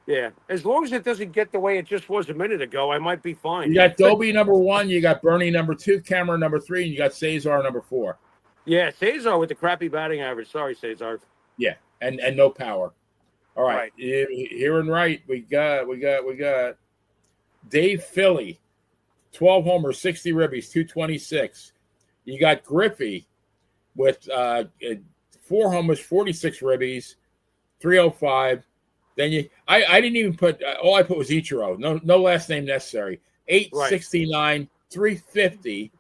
Yeah, as long as it doesn't get the way it just was a minute ago, I might be fine. You got Doby number 1, you got Bernie number 2, Cameron number 3, and you got Cesar number 4. Yeah, Cesar with the crappy batting average. Sorry, Cesar. Yeah, and no power. All right. Here and right, we got Dave Philly, 12 homers, 60 ribbies, 226. You got Griffey with 4 homers, 46 ribbies, 305. Then I didn't even put all I put was Ichiro. No last name necessary. 869, 350.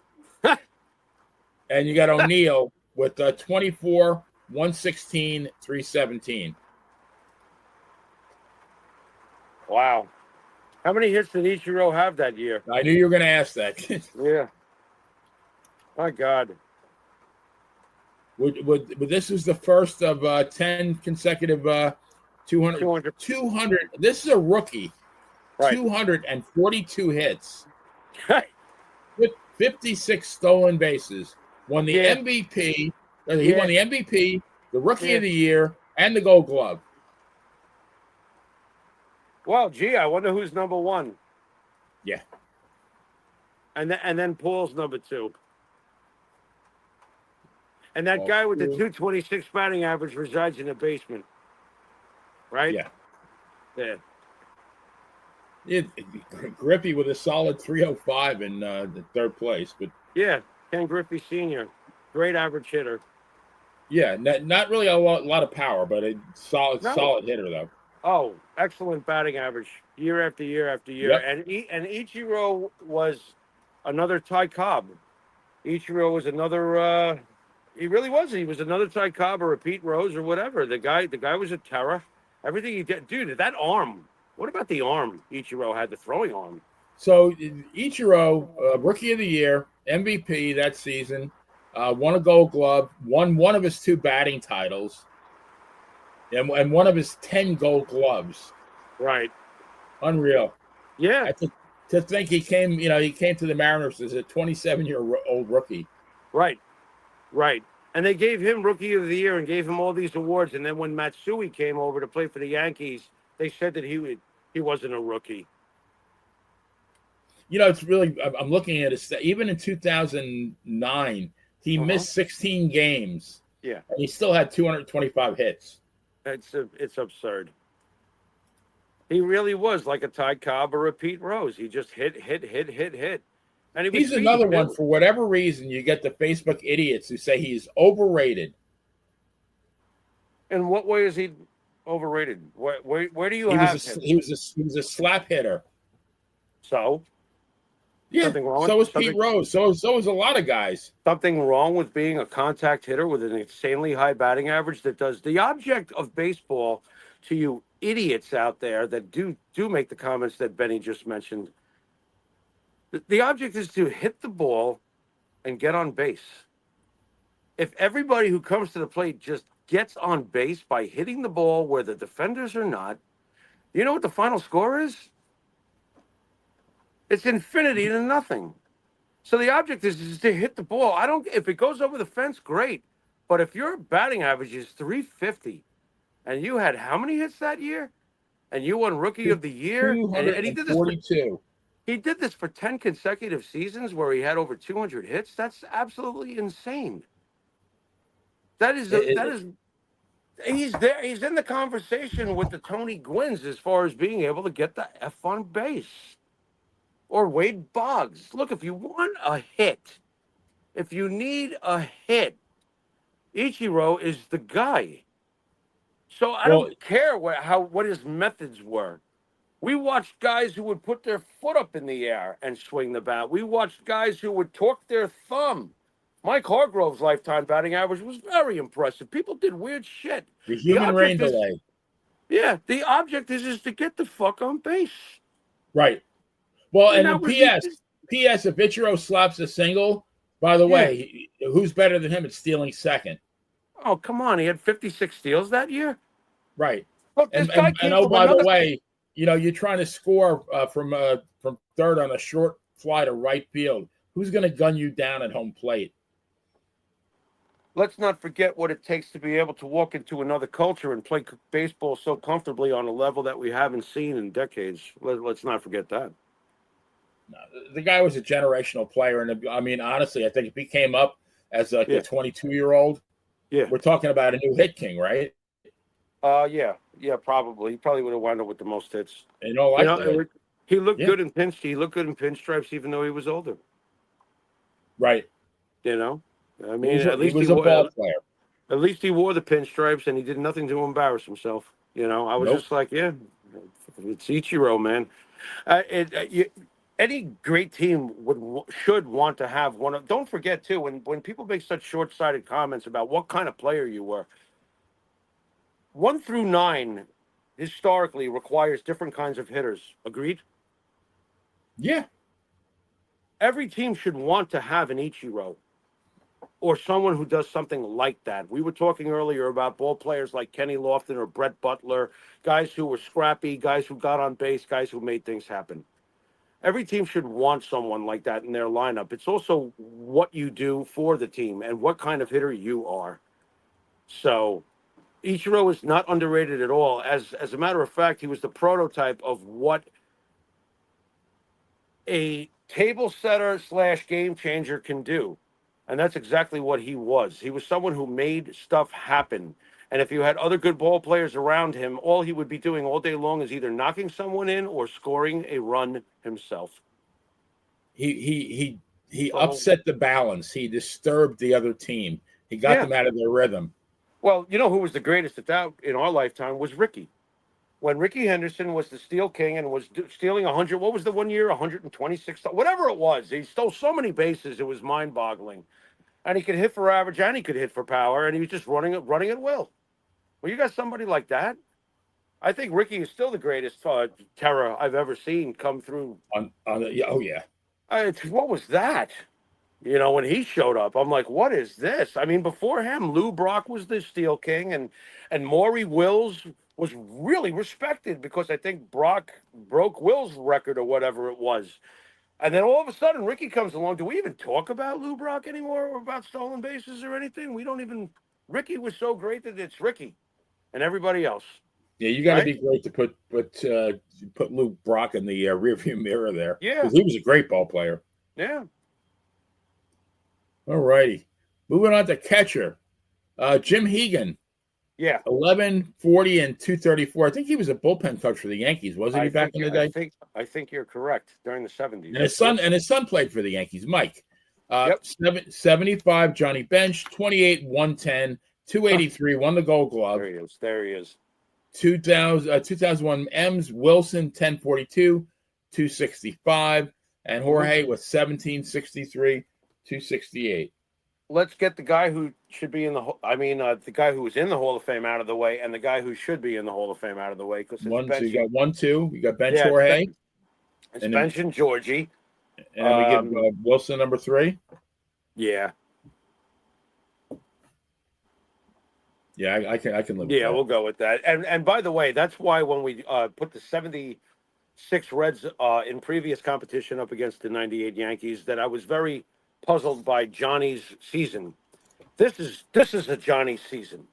And you got O'Neill with 24, 116, 317. Wow. How many hits did Ichiro have that year? I knew you were going to ask that. Yeah. My God. This was the first of 10 consecutive 200, 200. 200. This is a rookie. Right. 242 hits, with 56 stolen bases. Won the Yeah. MVP. He Yeah. won the MVP, the Rookie Yeah. of the Year, and the Gold Glove. Well, gee, I wonder who's number one. Yeah. And then Paul's number two. And that Well, guy with the 226 batting average resides in the basement. Right? yeah. Yeah. Griffey with a solid 305 in the third place, but Yeah. Ken Griffey Sr. Great average hitter. yeah, not really a lot of power, but a solid No. solid hitter though. Oh, excellent batting average year after year after year. Yep. And Ichiro was another Ty Cobb. Ichiro was another. He really was. He was another Ty Cobb or a Pete Rose or whatever. The guy was a terror. Everything he did, dude. That arm. What about the arm Ichiro had? The throwing arm. So Ichiro, Rookie of the Year, MVP that season, won a Gold Glove, won one of his 2 batting titles, and one of his 10 Gold Gloves. Right. Unreal. Yeah. To think he came to the Mariners as a 27-year-old rookie. Right. Right. And they gave him Rookie of the Year and gave him all these awards. And then when Matsui came over to play for the Yankees, they said that he wasn't a rookie. It's really, I'm looking at it. Even in 2009, he missed 16 games. Yeah. And he still had 225 hits. It's absurd. He really was like a Ty Cobb or a Pete Rose. He just hit. And he's another one, for whatever reason, you get the Facebook idiots who say he's overrated. In what way is he overrated? Where do you have him? He was a slap hitter. So? Yeah, so was Pete Rose. So was a lot of guys. Something wrong with being a contact hitter with an insanely high batting average that does the object of baseball to you idiots out there that do make the comments that Benny just mentioned. The object is to hit the ball and get on base. If everybody who comes to the plate just gets on base by hitting the ball where the defenders are not, you know what the final score is? It's infinity to nothing. So the object is to hit the ball. If it goes over the fence, great. But if your batting average is 350 and you had how many hits that year? And you won Rookie of the Year? And he did this 42. He did this for 10 consecutive seasons where he had over 200 hits. That's absolutely insane. He's there. He's in the conversation with the Tony Gwynns as far as being able to get the F on base. Or Wade Boggs. Look, if you want a hit, if you need a hit, Ichiro is the guy. So I don't care what his methods were. We watched guys who would put their foot up in the air and swing the bat. We watched guys who would torque their thumb. Mike Hargrove's lifetime batting average was very impressive. People did weird shit. The human rain delay. Yeah, the object is to get the fuck on base. Right. Well, and P.S. if Ichiro slaps a single, by the way, who's better than him at stealing second? Oh, come on. He had 56 steals that year? Right. Look, and oh, by the way, you're trying to score from third on a short fly to right field. Who's going to gun you down at home plate? Let's not forget what it takes to be able to walk into another culture and play baseball so comfortably on a level that we haven't seen in decades. Let's not forget that. No, the guy was a generational player, and I mean, honestly, I think if he came up as a 22-year-old, we're talking about a new hit king, right? Yeah, probably. He probably would have wound up with the most hits. He looked good in He looked good in pinstripes, even though he was older. Right. I mean, he was a ball player. At least he wore the pinstripes, and he did nothing to embarrass himself. I was just like, it's Ichiro, man. Any great team should want to have one of. Don't forget too, when people make such short-sighted comments about what kind of player you were. 1 through 9 historically requires different kinds of hitters. Agreed? Yeah. Every team should want to have an Ichiro or someone who does something like that. We were talking earlier about ball players like Kenny Lofton or Brett Butler, guys who were scrappy, guys who got on base, guys who made things happen. Every team should want someone like that in their lineup. It's also what you do for the team and what kind of hitter you are. So Ichiro is not underrated at all. As a matter of fact, he was the prototype of what a table setter / game changer can do. And that's exactly what he was. He was someone who made stuff happen. And if you had other good ball players around him, all he would be doing all day long is either knocking someone in or scoring a run himself. He So, upset the balance. He disturbed the other team. He got yeah. them out of their rhythm. Well, you know who was the greatest at that in our lifetime was Ricky. When Ricky Henderson was the Steel King and was stealing 100, what was the one year? 126, whatever it was. He stole so many bases, it was mind-boggling. And he could hit for average and he could hit for power, and he was just running at will. Well, you got somebody like that. I think Ricky is still the greatest terror I've ever seen come through. Oh yeah. What was that? You know, when he showed up, I'm like, what is this? I mean, before him, Lou Brock was the Steel King, and Maury Wills was really respected because I think Brock broke Will's record or whatever it was. And then all of a sudden, Ricky comes along. Do we even talk about Lou Brock anymore or about stolen bases or anything? We don't even. Ricky was so great that it's Ricky and everybody else. Yeah, you got to Right? be great to put Luke Brock in the rearview mirror there Yeah. because he was a great ball player. Yeah. All righty, moving on to catcher, Jim Hegan. Yeah. 11, 40, and 234. I think he was a bullpen coach for the Yankees, wasn't he, back in the day? I think you're correct. During the 70s. And his son played for the Yankees, Mike. Yep. 75, Johnny Bench, 28, 110, 283, won the Gold Glove. There he is. 2001 M's, Wilson, 1042, 265, and Jorge with 1763, 268. Let's get the guy who should be in the guy who was in the Hall of Fame out of the way, and the guy who should be in the Hall of Fame out of the way. Because So you got 1, 2. You got Bench, Yeah, Jorge. It's Bench and Georgie. And we give Wilson number 3. Yeah. Yeah, I can live with Yeah, that. we'll go with that. And by the way, that's why when we put the 76 Reds in previous competition up against the 98 Yankees, that I was very puzzled by Johnny's season. This is a Johnny season.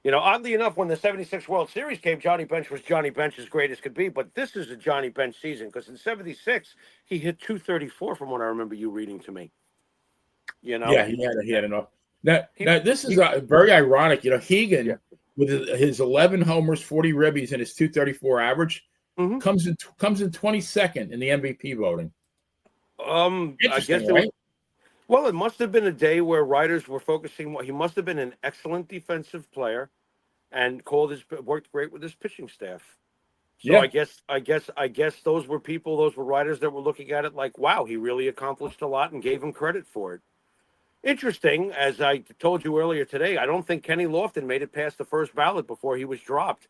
You know, oddly enough, when the 76 World Series came, Johnny Bench was Johnny Bench as great as could be. But this is a Johnny Bench season because in 76, he hit 234 from what I remember you reading to me. You know? Yeah, he had enough. Now this is very ironic. You know, Hegan, with his 11 homers, 40 ribbies, and his 234 average, comes in 22nd in the MVP voting. I guess right? Well, it must have been a day where writers were focusing. He must have been an excellent defensive player, and worked great with his pitching staff. So Yeah. I guess those were writers that were looking at it like, wow, he really accomplished a lot and gave him credit for it. Interesting, as I told you earlier today, I don't think Kenny Lofton made it past the first ballot before he was dropped,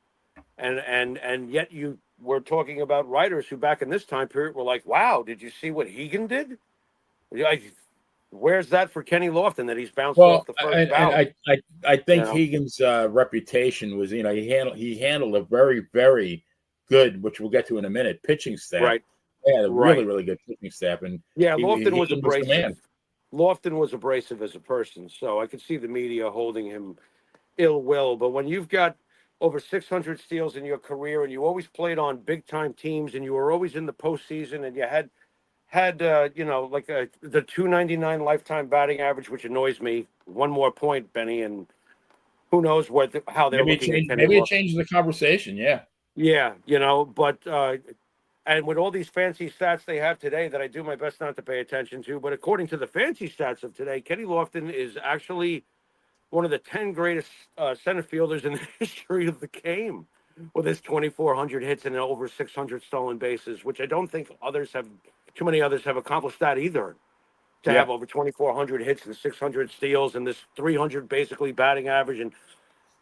and yet you were talking about writers who back in this time period were like, wow, did you see what Hegan did? Where's that for Kenny Lofton that he's bounced off the first ballot? I think Hegan's reputation was, he handled a very, very good, which we'll get to in a minute, pitching staff. Right. Yeah, a really, really good pitching staff. And Lofton was abrasive. the man. Lofton was abrasive as a person, so I could see the media holding him ill will. But when you've got over 600 steals in your career and you always played on big time teams and you were always in the postseason and you had the 299 lifetime batting average, which annoys me. One more point, Benny, and who knows how they're looking at Kenny Maybe Lofton. it changes the conversation. Yeah. Yeah, but and with all these fancy stats they have today that I do my best not to pay attention to, but according to the fancy stats of today, Kenny Lofton is actually one of the 10 greatest center fielders in the history of the game, with his 2,400 hits and over 600 stolen bases, which I don't think too many others have accomplished that either. To have over 2,400 hits and 600 steals and this 300 basically batting average. And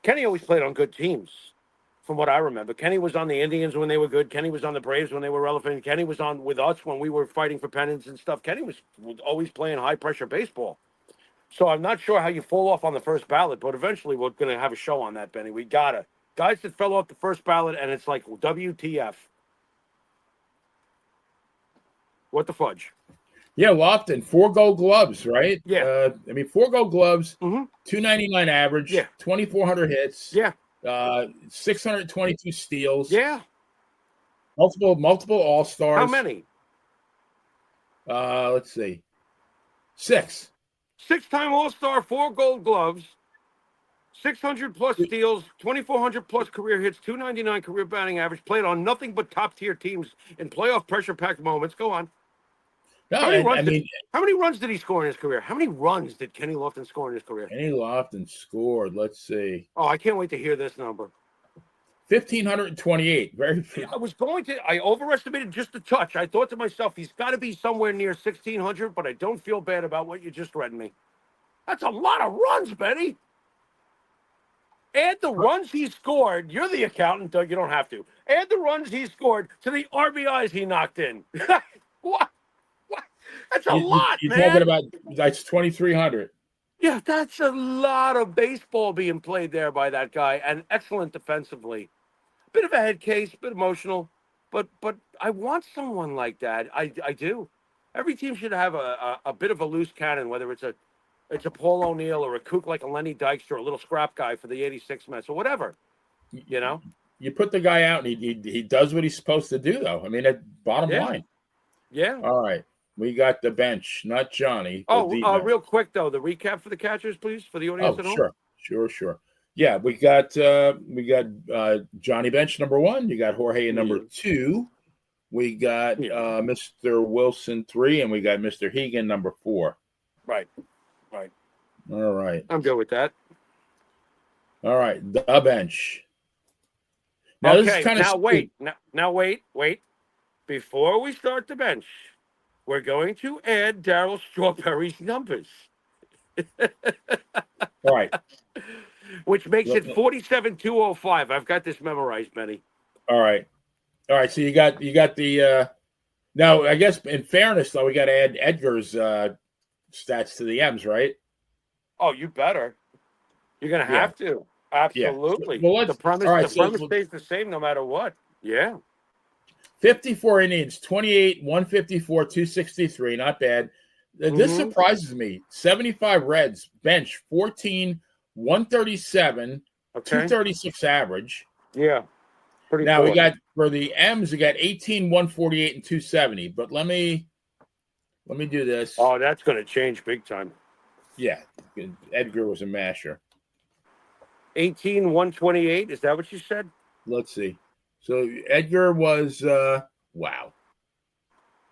Kenny always played on good teams. from what I remember. Kenny was on the Indians when they were good. Kenny was on the Braves when they were relevant. Kenny was on with us when we were fighting for pennants and stuff. Kenny was always playing high-pressure baseball. So I'm not sure how you fall off on the first ballot, but eventually we're going to have a show on that, Benny. We got to. Guys that fell off the first ballot, and it's like, WTF. What the fudge? Yeah, Lofton, 4 Gold Gloves, right? Yeah. 4 Gold Gloves, Mm-hmm. 299 average, Yeah. 2,400 hits, Yeah. 622 steals, Yeah. multiple All Stars. How many? Let's see, 6. 6-time All-Star, 4 Gold Gloves, 600 plus steals, 2,400 plus career hits, 299 career batting average. Played on nothing but top-tier teams in playoff pressure-packed moments. Go on. No, How many runs did he score in his career? How many runs did Kenny Lofton score in his career? Kenny Lofton scored. Let's see. Oh, I can't wait to hear this number. 1,528. Very few. I overestimated just a touch. I thought to myself, he's got to be somewhere near 1,600, but I don't feel bad about what you just read me. That's a lot of runs, Benny. Add the runs he scored. You're the accountant, Doug. You don't have to. Add the runs he scored to the RBIs he knocked in. What? That's a lot, you're man. Talking about that's 2,300. Yeah, that's a lot of baseball being played there by that guy, and excellent defensively. Bit of a head case, bit emotional, but I want someone like that. I do. Every team should have a bit of a loose cannon, whether it's a Paul O'Neill or a kook like a Lenny Dykstra, or a little scrap guy for the '86 Mets or whatever. You know, you put the guy out, and he does what he's supposed to do, though. I mean, that bottom line. Yeah. All right. We got the bench, not Johnny. Real quick though, the recap for the catchers, please, for the audience at home. Sure. Yeah, we got Johnny Bench number 1. You got Jorge number 2. We got Mr. Wilson 3, and we got Mr. Hegan number 4. Right. All right. I'm good with that. All right, the bench. Now, okay. This is kind of wait. Before we start the bench, we're going to add Darryl Strawberry's numbers. All right. Which makes it 47,205. I've got this memorized, Benny. All right. So you got the now, I guess in fairness though, we got to add Edgar's stats to the M's, right? Oh, you better. You're going to have to. Absolutely. Yeah. Well, the premise stays the same no matter what. Yeah. 54 innings, 28, 154, 263. Not bad. This surprises me. 75 Reds, bench, 14, 137, 236 average. Yeah. Pretty now, we got, for the M's, we got 18, 148, and 270. But let me do this. Oh, that's going to change big time. Yeah. Edgar was a masher. 18, 128. Is that what you said? Let's see. So Edgar was wow.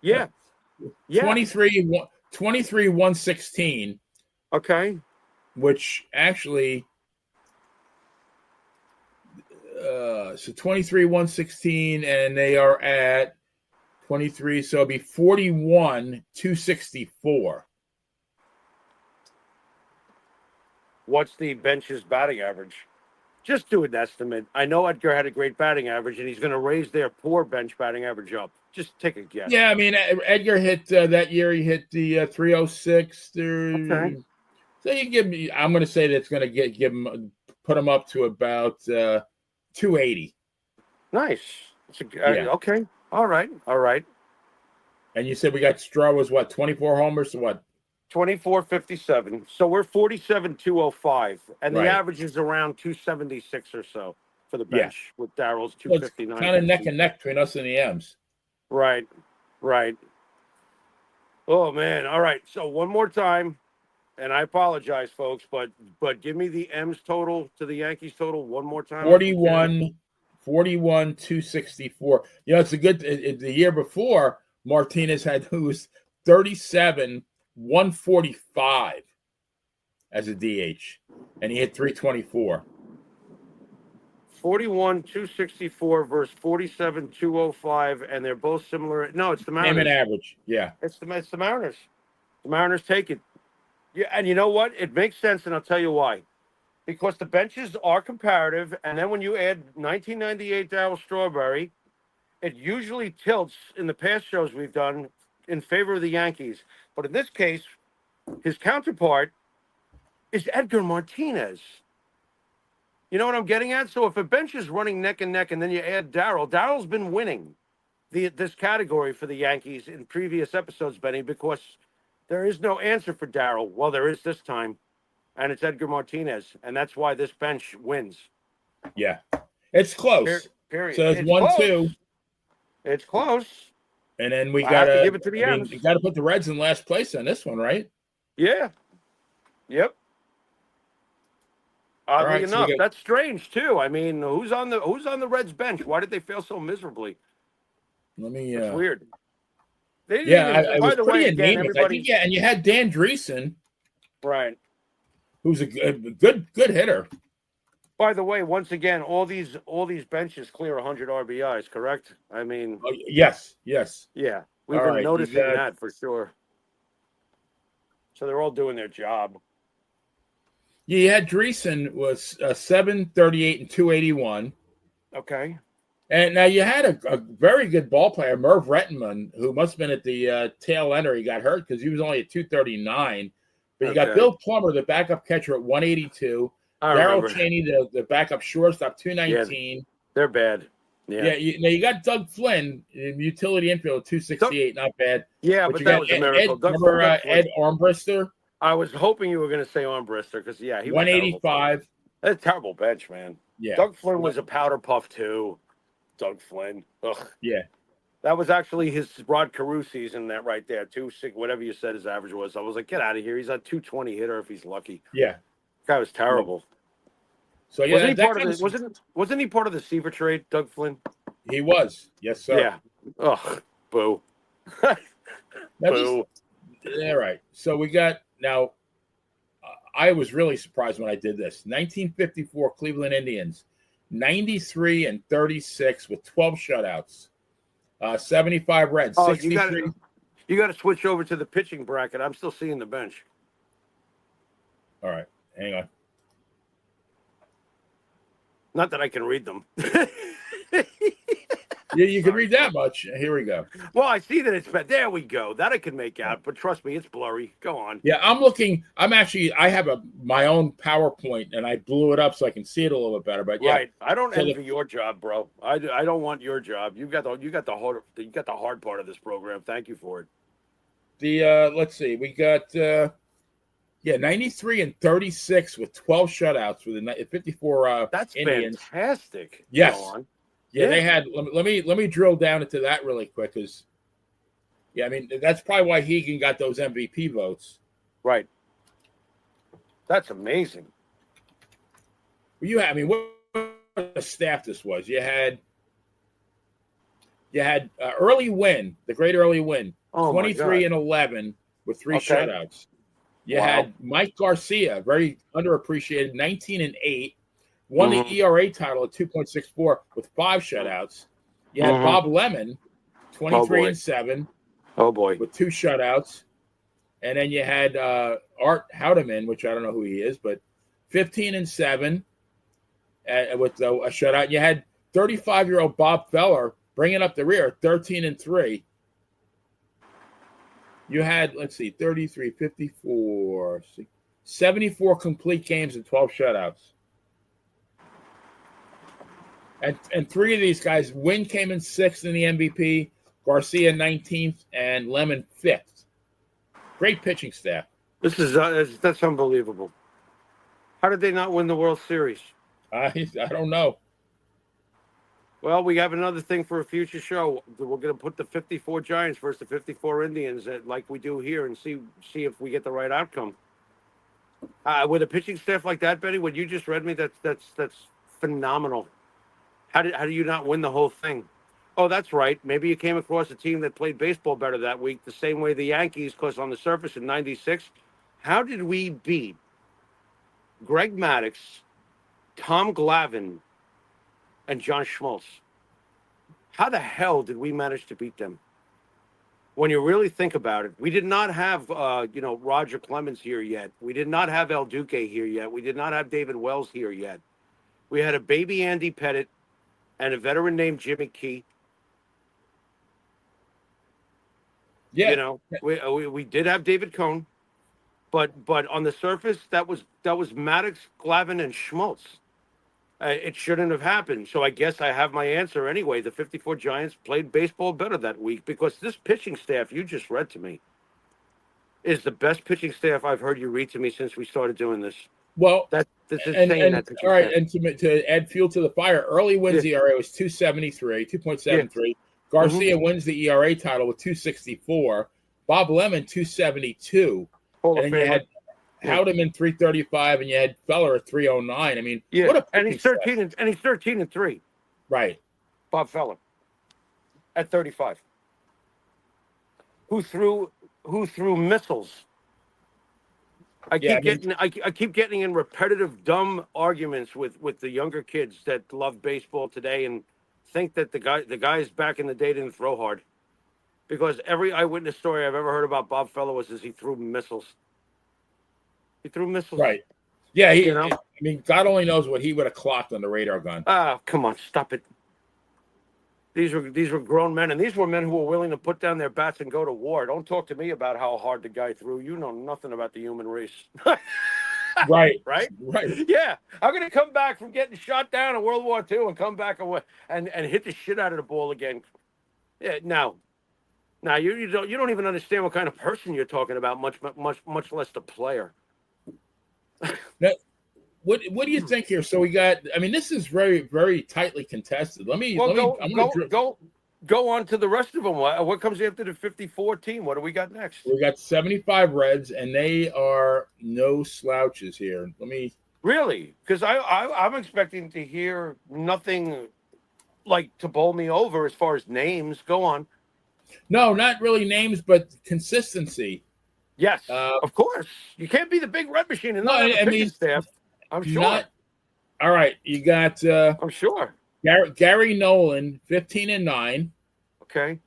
Yeah. 23 116. Okay. Which actually so 23 116, and they are at 23, so it'll be 41 264. What's the bench's batting average? Just do an estimate. I know Edgar had a great batting average, and he's going to raise their poor bench batting average up. Just take a guess. Yeah, I mean, Edgar hit that year. He hit the 306. Okay. So you give me. I'm going to say that's going to put him up to about 280. Nice. Okay. All right. And you said we got Straw was what, 24 homers or what? 24.57. So we're 47,205, and the average is around 276 or so for the bench with Darryl's 259. Kind of neck and neck between us and the M's. Right. Oh man! All right. So one more time, and I apologize, folks, but give me the M's total to the Yankees total one more time. 41 264. You know, it's a good. The year before, Martinez who was 37 145 as a DH, and he hit 324. 41 264 versus 47 205, and they're both similar. No, it's the Mariners. Name an average, yeah. It's the Mariners. The Mariners take it. Yeah, and you know what? It makes sense, and I'll tell you why. because the benches are comparative, and then when you add 1998 Darryl Strawberry, it usually tilts in the past shows we've done in favor of the Yankees. But in this case, his counterpart is Edgar Martinez. You know what I'm getting at? So if a bench is running neck and neck, and then you add Darryl, Darryl's been winning this category for the Yankees in previous episodes, Benny, because there is no answer for Darryl. Well, there is this time, and it's Edgar Martinez, and that's why this bench wins. Yeah, it's close. Period. So it's It's 1-2. close. It's close. And then we I got have to to give it to the I mean, M's. you got to put the Reds in last place on this one, right? Yeah. Yep. Oddly right, so enough, that's strange too. I mean, who's on the Reds bench? Why did they fail so miserably? Let me. That's weird. They didn't Yeah, even, it by was the pretty way, again, anemic. I everybody. think, yeah, and you had Dan Dreesen, Right. who's a good hitter. By the way, once again, all these benches clear 100 RBIs. Correct? I mean, Yes. yeah, we've All been right, noticing that for sure. So they're all doing their job. Yeah, you had Dreesen was 738 and 281. Okay. And now you had a very good ball player, Merv Rettenman, who must have been at the tail end, or he got hurt because he was only at 239. But you got Bill Plummer, the backup catcher, at 182. Darrell Cheney, the backup shortstop, 219. Yeah, they're bad. Yeah. Now you got Doug Flynn, utility infield, 268, not bad. Yeah, but that was a miracle. Remember Ed Armbrister? I was hoping you were going to say Armbrister because, yeah, he was 185. That's a terrible bench, man. Yeah. Doug Flynn was a powder puff, too. Doug Flynn. Ugh. Yeah. That was actually his Rod Carew season, that right there. 260, whatever you said his average was. I was like, get out of here. He's a 220 hitter if he's lucky. Yeah. Guy was terrible. So yeah, wasn't he part of the Seaver trade, Doug Flynn? He was. Yes, sir. Yeah. Ugh. Boo. Boo. Yeah, right. So we got now. I was really surprised when I did this. 1954 Cleveland Indians, 93 and 36 with 12 shutouts. 75 Reds. 63. You got to switch over to the pitching bracket. I'm still seeing the bench. All right, hang on. Not that I can read them. Yeah, you can read that much. Here we go. Well, I see that it's bad. There we go. That I can make out, but trust me, it's blurry. Go on. Yeah, I'm looking. I have my own PowerPoint, and I blew it up so I can see it a little bit better. But yeah, right. I don't envy your job, bro. I don't want your job. You got the hard part of this program. Thank you for it. Let's see. We got 93 and 36 with 12 shutouts for the 54 That's Indians. Fantastic. Yes. Go on. Yeah, they had. Let me drill down into that really quick, because I mean that's probably why Hegan got those MVP votes. Right. That's amazing. What a staff this was. You had Early Win, the great Early Win, 23 and 11 with 3 shutouts. You had Mike Garcia, very underappreciated, 19 and 8. Won the ERA title at 2.64 with 5 shutouts. You had Bob Lemon, 23 and 7. Oh boy, with 2 shutouts. And then you had Art Houdeman, which I don't know who he is, but 15 and 7 with a shutout. You had 35-year-old Bob Feller bringing up the rear, 13 and 3. You had 33, 54, 74 complete games and 12 shutouts. And 3 of these guys, Wynn came in 6th in the MVP, Garcia 19th, and Lemon 5th. Great pitching staff. That's unbelievable. How did they not win the World Series? I don't know. Well, we have another thing for a future show. We're going to put the 54 Giants versus the 54 Indians, like we do here, and see if we get the right outcome. With a pitching staff like that, Betty, what you just read me, that's phenomenal. How do you not win the whole thing? Oh, that's right. Maybe you came across a team that played baseball better that week, the same way the Yankees, because on the surface in 96, how did we beat Greg Maddux, Tom Glavine, and John Schmaltz? How the hell did we manage to beat them? when you really think about it, we did not have, Roger Clemens here yet. We did not have El Duque here yet. We did not have David Wells here yet. We had a baby Andy Pettit and a veteran named Jimmy Key. Yeah. You know, we did have David Cohn, but on the surface, that was Maddox, Glavine, and Schmaltz. It shouldn't have happened. So I guess I have my answer anyway. The 54 Giants played baseball better that week because this pitching staff you just read to me is the best pitching staff I've heard you read to me since we started doing this. Well, That's insane. And all right, and to add fuel to the fire, early wins ERA was 2.73. Garcia wins the ERA title with 2.64. Bob Lemon 2.72. Hall of And then you Famer. had Howdeman 3.35, and you had Feller at 3.09. I mean, what a and he's 13-3. Right. Bob Feller at 35. Who threw missiles. I keep getting in repetitive dumb arguments with the younger kids that love baseball today and think that the guys back in the day didn't throw hard. Because every eyewitness story I've ever heard about Bob Feller was he threw missiles. He threw missiles. Right. Yeah, I mean, God only knows what he would have clocked on the radar gun. Ah, come on, stop it. These were grown men, and these were men who were willing to put down their bats and go to war. Don't talk to me about how hard the guy threw. You know nothing about the human race. Right. Right? Right. Yeah. I'm going to come back from getting shot down in World War II and come back and hit the shit out of the ball again. Yeah, now you don't even understand what kind of person you're talking about, much less the player. Now, what do you think here? So we got. I mean, this is very, very tightly contested. Go on to the rest of them. What comes after the 54 team? What do we got next? We got 75 Reds, and they are no slouches here. Really, because I'm expecting to hear nothing like to bowl me over as far as names. Go on. No, not really names, but consistency. Yes, of course. You can't be the big red machine and not have a pitching staff. I'm sure. All right, you got. I'm sure. Gary Nolan, 15-9. Okay.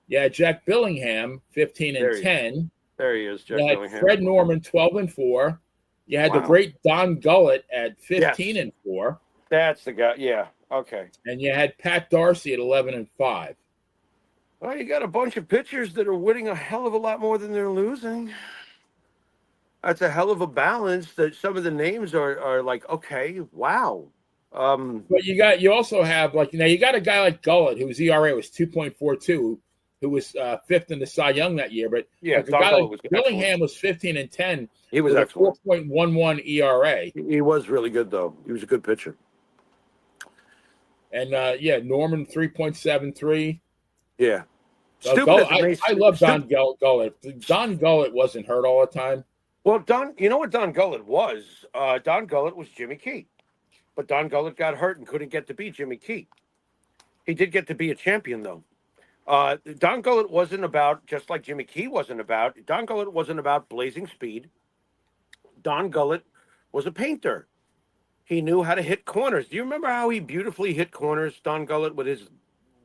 Yeah, Jack Billingham, 15-10. There he is, Jack Billingham. Fred Norman, 12-4. You had the great Don Gullett at 15-4. That's the guy. Yeah. Okay. And you had Pat Darcy at 11-5. Well, you got a bunch of pitchers that are winning a hell of a lot more than they're losing. That's a hell of a balance. That some of the names are like, okay, wow. But you also have you got a guy like Gullett whose ERA was 2.42, who was fifth in the Cy Young that year. But yeah, a guy like Billingham was 15-10. He was with a 4.11 ERA. He was really good though. He was a good pitcher. And Norman 3.73. Yeah. I love Don Gullett. Don Gullett wasn't hurt all the time. Well, you know what Don Gullett was? Don Gullett was Jimmy Key. But Don Gullett got hurt and couldn't get to be Jimmy Key. He did get to be a champion, though. Don Gullett wasn't about, just like Jimmy Key wasn't about, Don Gullett wasn't about blazing speed. Don Gullett was a painter. He knew how to hit corners. Do you remember how he beautifully hit corners, Don Gullett, with his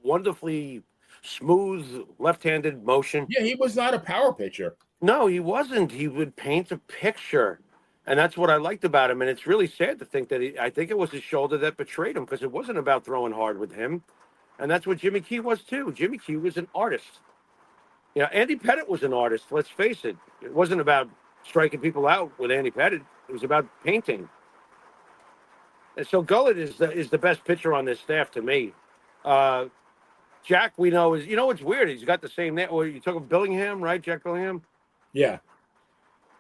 wonderfully smooth left-handed motion? Yeah, he was not a power pitcher. No, he wasn't. He would paint a picture. And that's what I liked about him. And it's really sad to think that I think it was his shoulder that betrayed him, because it wasn't about throwing hard with him. And that's what Jimmy Key was, too. Jimmy Key was an artist. You know, Andy Pettit was an artist. Let's face it. It wasn't about striking people out with Andy Pettit. It was about painting. And so Gullett is the best pitcher on this staff to me. Jack, we know, is, what's weird? He's got the same name. Well, you took of Billingham, right? Jack Billingham? Yeah.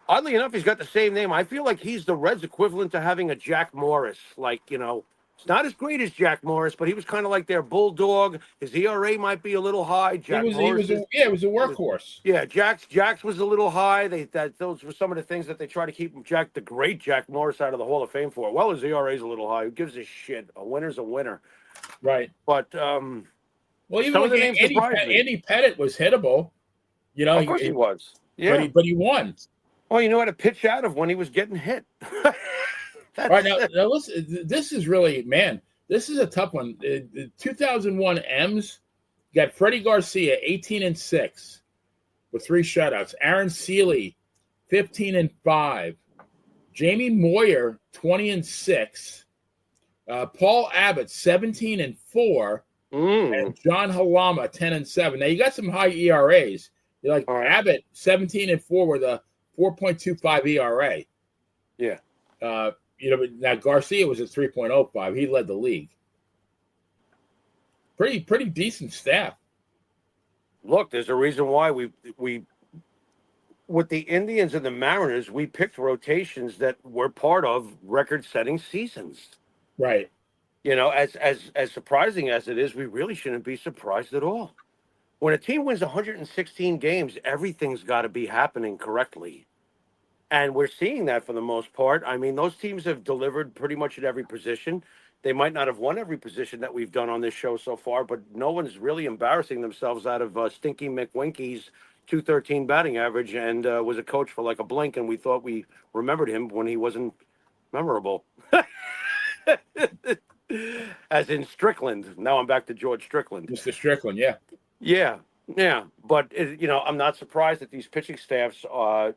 Oddly enough, he's got the same name. I feel like he's the Reds' equivalent to having a Jack Morris. It's not as great as Jack Morris, but he was kind of like their bulldog. His ERA might be a little high. It was a workhorse. Yeah, Jack's was a little high. Those were some of the things that they try to keep the great Jack Morris out of the Hall of Fame for. Well, his ERA's a little high. Who gives a shit? A winner's a winner. Right. But even Andy Pettit was hittable. Of course he was. Yeah. But he won. Well, you know how to pitch out of when he was getting hit. All right, now listen, this is really, this is a tough one. 2001 M's got Freddie Garcia, 18-6. with 3 shutouts. Aaron Seeley, 15-5. Jamie Moyer, 20-6. Paul Abbott, 17-4. And John Halama, 10-7. Now you got some high ERAs. You're like Abbott, 17-4 with a 4.25 ERA. Yeah. Now Garcia was at 3.05. He led the league. Pretty decent staff. Look, there's a reason why we with the Indians and the Mariners, we picked rotations that were part of record-setting seasons. Right. As surprising as it is, we really shouldn't be surprised at all. When a team wins 116 games, everything's got to be happening correctly. And we're seeing that for the most part. I mean, those teams have delivered pretty much at every position. They might not have won every position that we've done on this show so far, but no one's really embarrassing themselves out of Stinky McWinky's 213 batting average and was a coach for like a blink, and we thought we remembered him when he wasn't memorable. As in Strickland. Now I'm back to George Strickland. Mr. Strickland, yeah. Yeah. But, I'm not surprised that these pitching staffs are.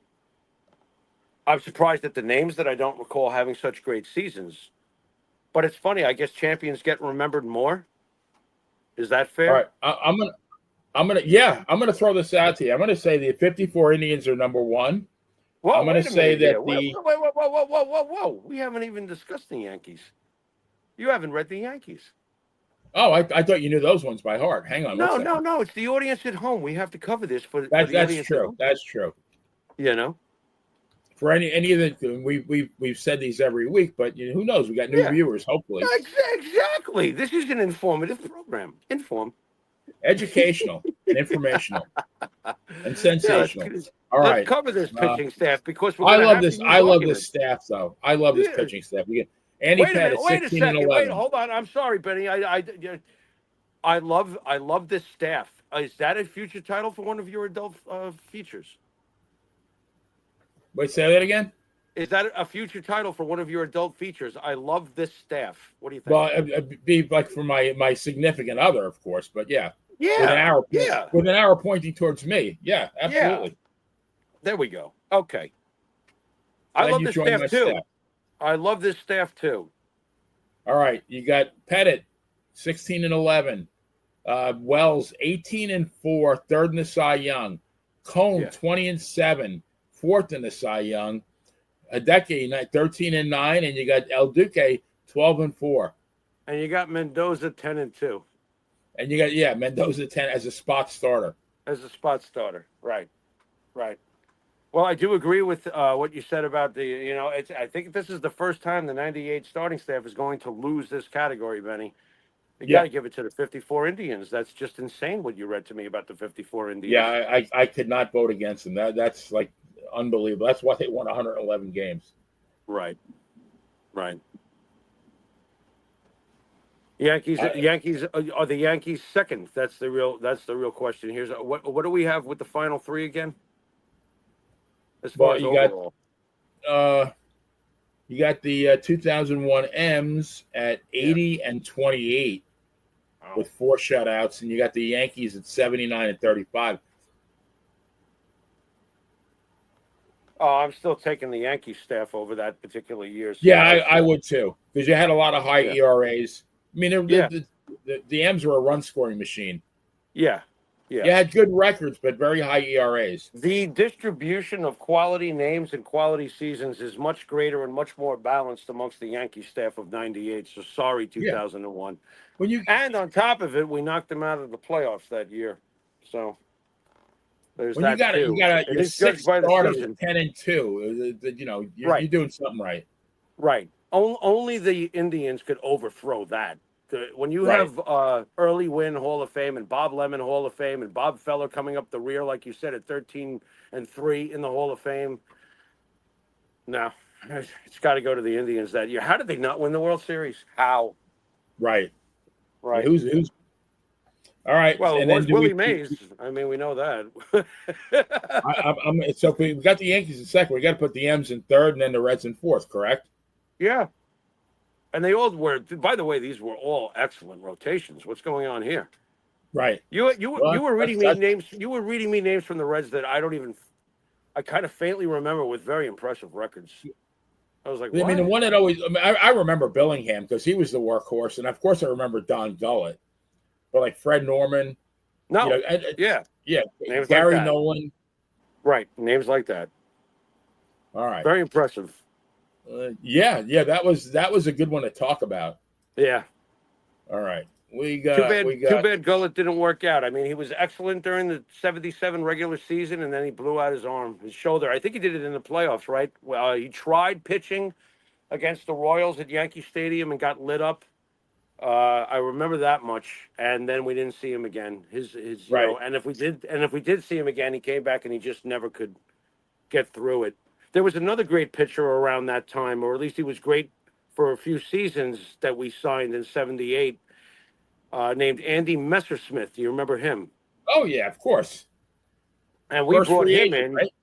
I'm surprised at the names that I don't recall having such great seasons. But it's funny. I guess champions get remembered more. Is that fair? All right. I'm gonna throw this out to you. I'm gonna say the 54 Indians are number one. Whoa, I'm gonna say that Whoa. We haven't even discussed the Yankees. You haven't read the Yankees. Oh, I thought you knew those ones by heart. Hang on. No. It's the audience at home. We have to cover this for the that's audience true. at home. That's true. For any of the we've said these every week, but who knows? We got new viewers, hopefully. Exactly. This is an informative program. Educational and informational and sensational. All right. Let's cover this pitching staff because I love this. I love this staff, though. I love this pitching staff. We get Andy Pettit, 16-11. Wait, hold on. I'm sorry, Benny. I love this staff. Is that a future title for one of your adult features? Wait, say that again? Is that a future title for one of your adult features? I love this staff. What do you think? Well, it'd be like for my significant other, of course, but yeah. Yeah. With an arrow pointing towards me. Yeah, absolutely. Yeah. There we go. Okay. I love this staff too. Staff. I love this staff too. All right. You got Pettit, 16-11. Wells, 18-4, third in the Cy Young. Cone, 20-7, fourth in the Cy Young. Hideki, 13-9, and you got El Duque, 12-4. And you got Mendoza, 10-2. And you got Mendoza 10 as a spot starter. Right. Well, I do agree with what you said about I think this is the first time the 98 starting staff is going to lose this category, Benny. You got to give it to the 54 Indians. That's just insane what you read to me about the 54 Indians. Yeah, I could not vote against them. That's like unbelievable. That's why they won 111 games. Right. Yankees are the Yankees second. That's the real question. Here's what do we have with the final three again? As far as overall, you got the 2001 M's at 80 and 28 with 4 shutouts, and you got the Yankees at 79 and 35. Oh, I'm still taking the Yankee staff over that particular year. So yeah, I would too, because you had a lot of high ERAs. I mean, the M's were a run-scoring machine. Yeah. You had good records, but very high ERAs. The distribution of quality names and quality seasons is much greater and much more balanced amongst the Yankee staff of 98. So sorry, 2001. And on top of it, we knocked them out of the playoffs that year. So there's that too. You got your 6 starters at 10-2. You're doing something right. Right. Only the Indians could overthrow that. When you have Early Wynn Hall of Fame and Bob Lemon Hall of Fame and Bob Feller coming up the rear, like you said, at 13-3 in the Hall of Fame, no, it's got to go to the Indians that year. How did they not win the World Series? How? Right. Who's all right? Well, it was Willie Mays. I mean, we know that. So we got the Yankees in second. We got to put the M's in third, and then the Reds in fourth. Correct? Yeah. And they all were, by the way, these were all excellent rotations. What's going on here? Right. You Well, were reading me that's names. You were reading me names from the Reds that I kind of faintly remember with very impressive records. I was like, I mean, the what? one that always, I remember Billingham because he was the workhorse. And of course, I remember Don Gullett, but like Fred Norman, No, yeah, yeah, names like Gary that. Nolan. Right, names like that. All right. Very impressive. Yeah. That was a good one to talk about. Yeah. All right. Too We bad. Too got, bad Gullett didn't work out. I mean, he was excellent during the '77 regular season, and then he blew out his shoulder. I think he did it in the playoffs, right? Well, he tried pitching against the Royals at Yankee Stadium and got lit up. I remember that much, and then we didn't see him again. His, right. and if we did see him again, he came back and he just never could get through it. There was another great pitcher around that time, or at least he was great for a few seasons that we signed in '78. Named Andy Messersmith. Do you remember him? Oh, yeah, of course. And we First brought free him agent, in, right?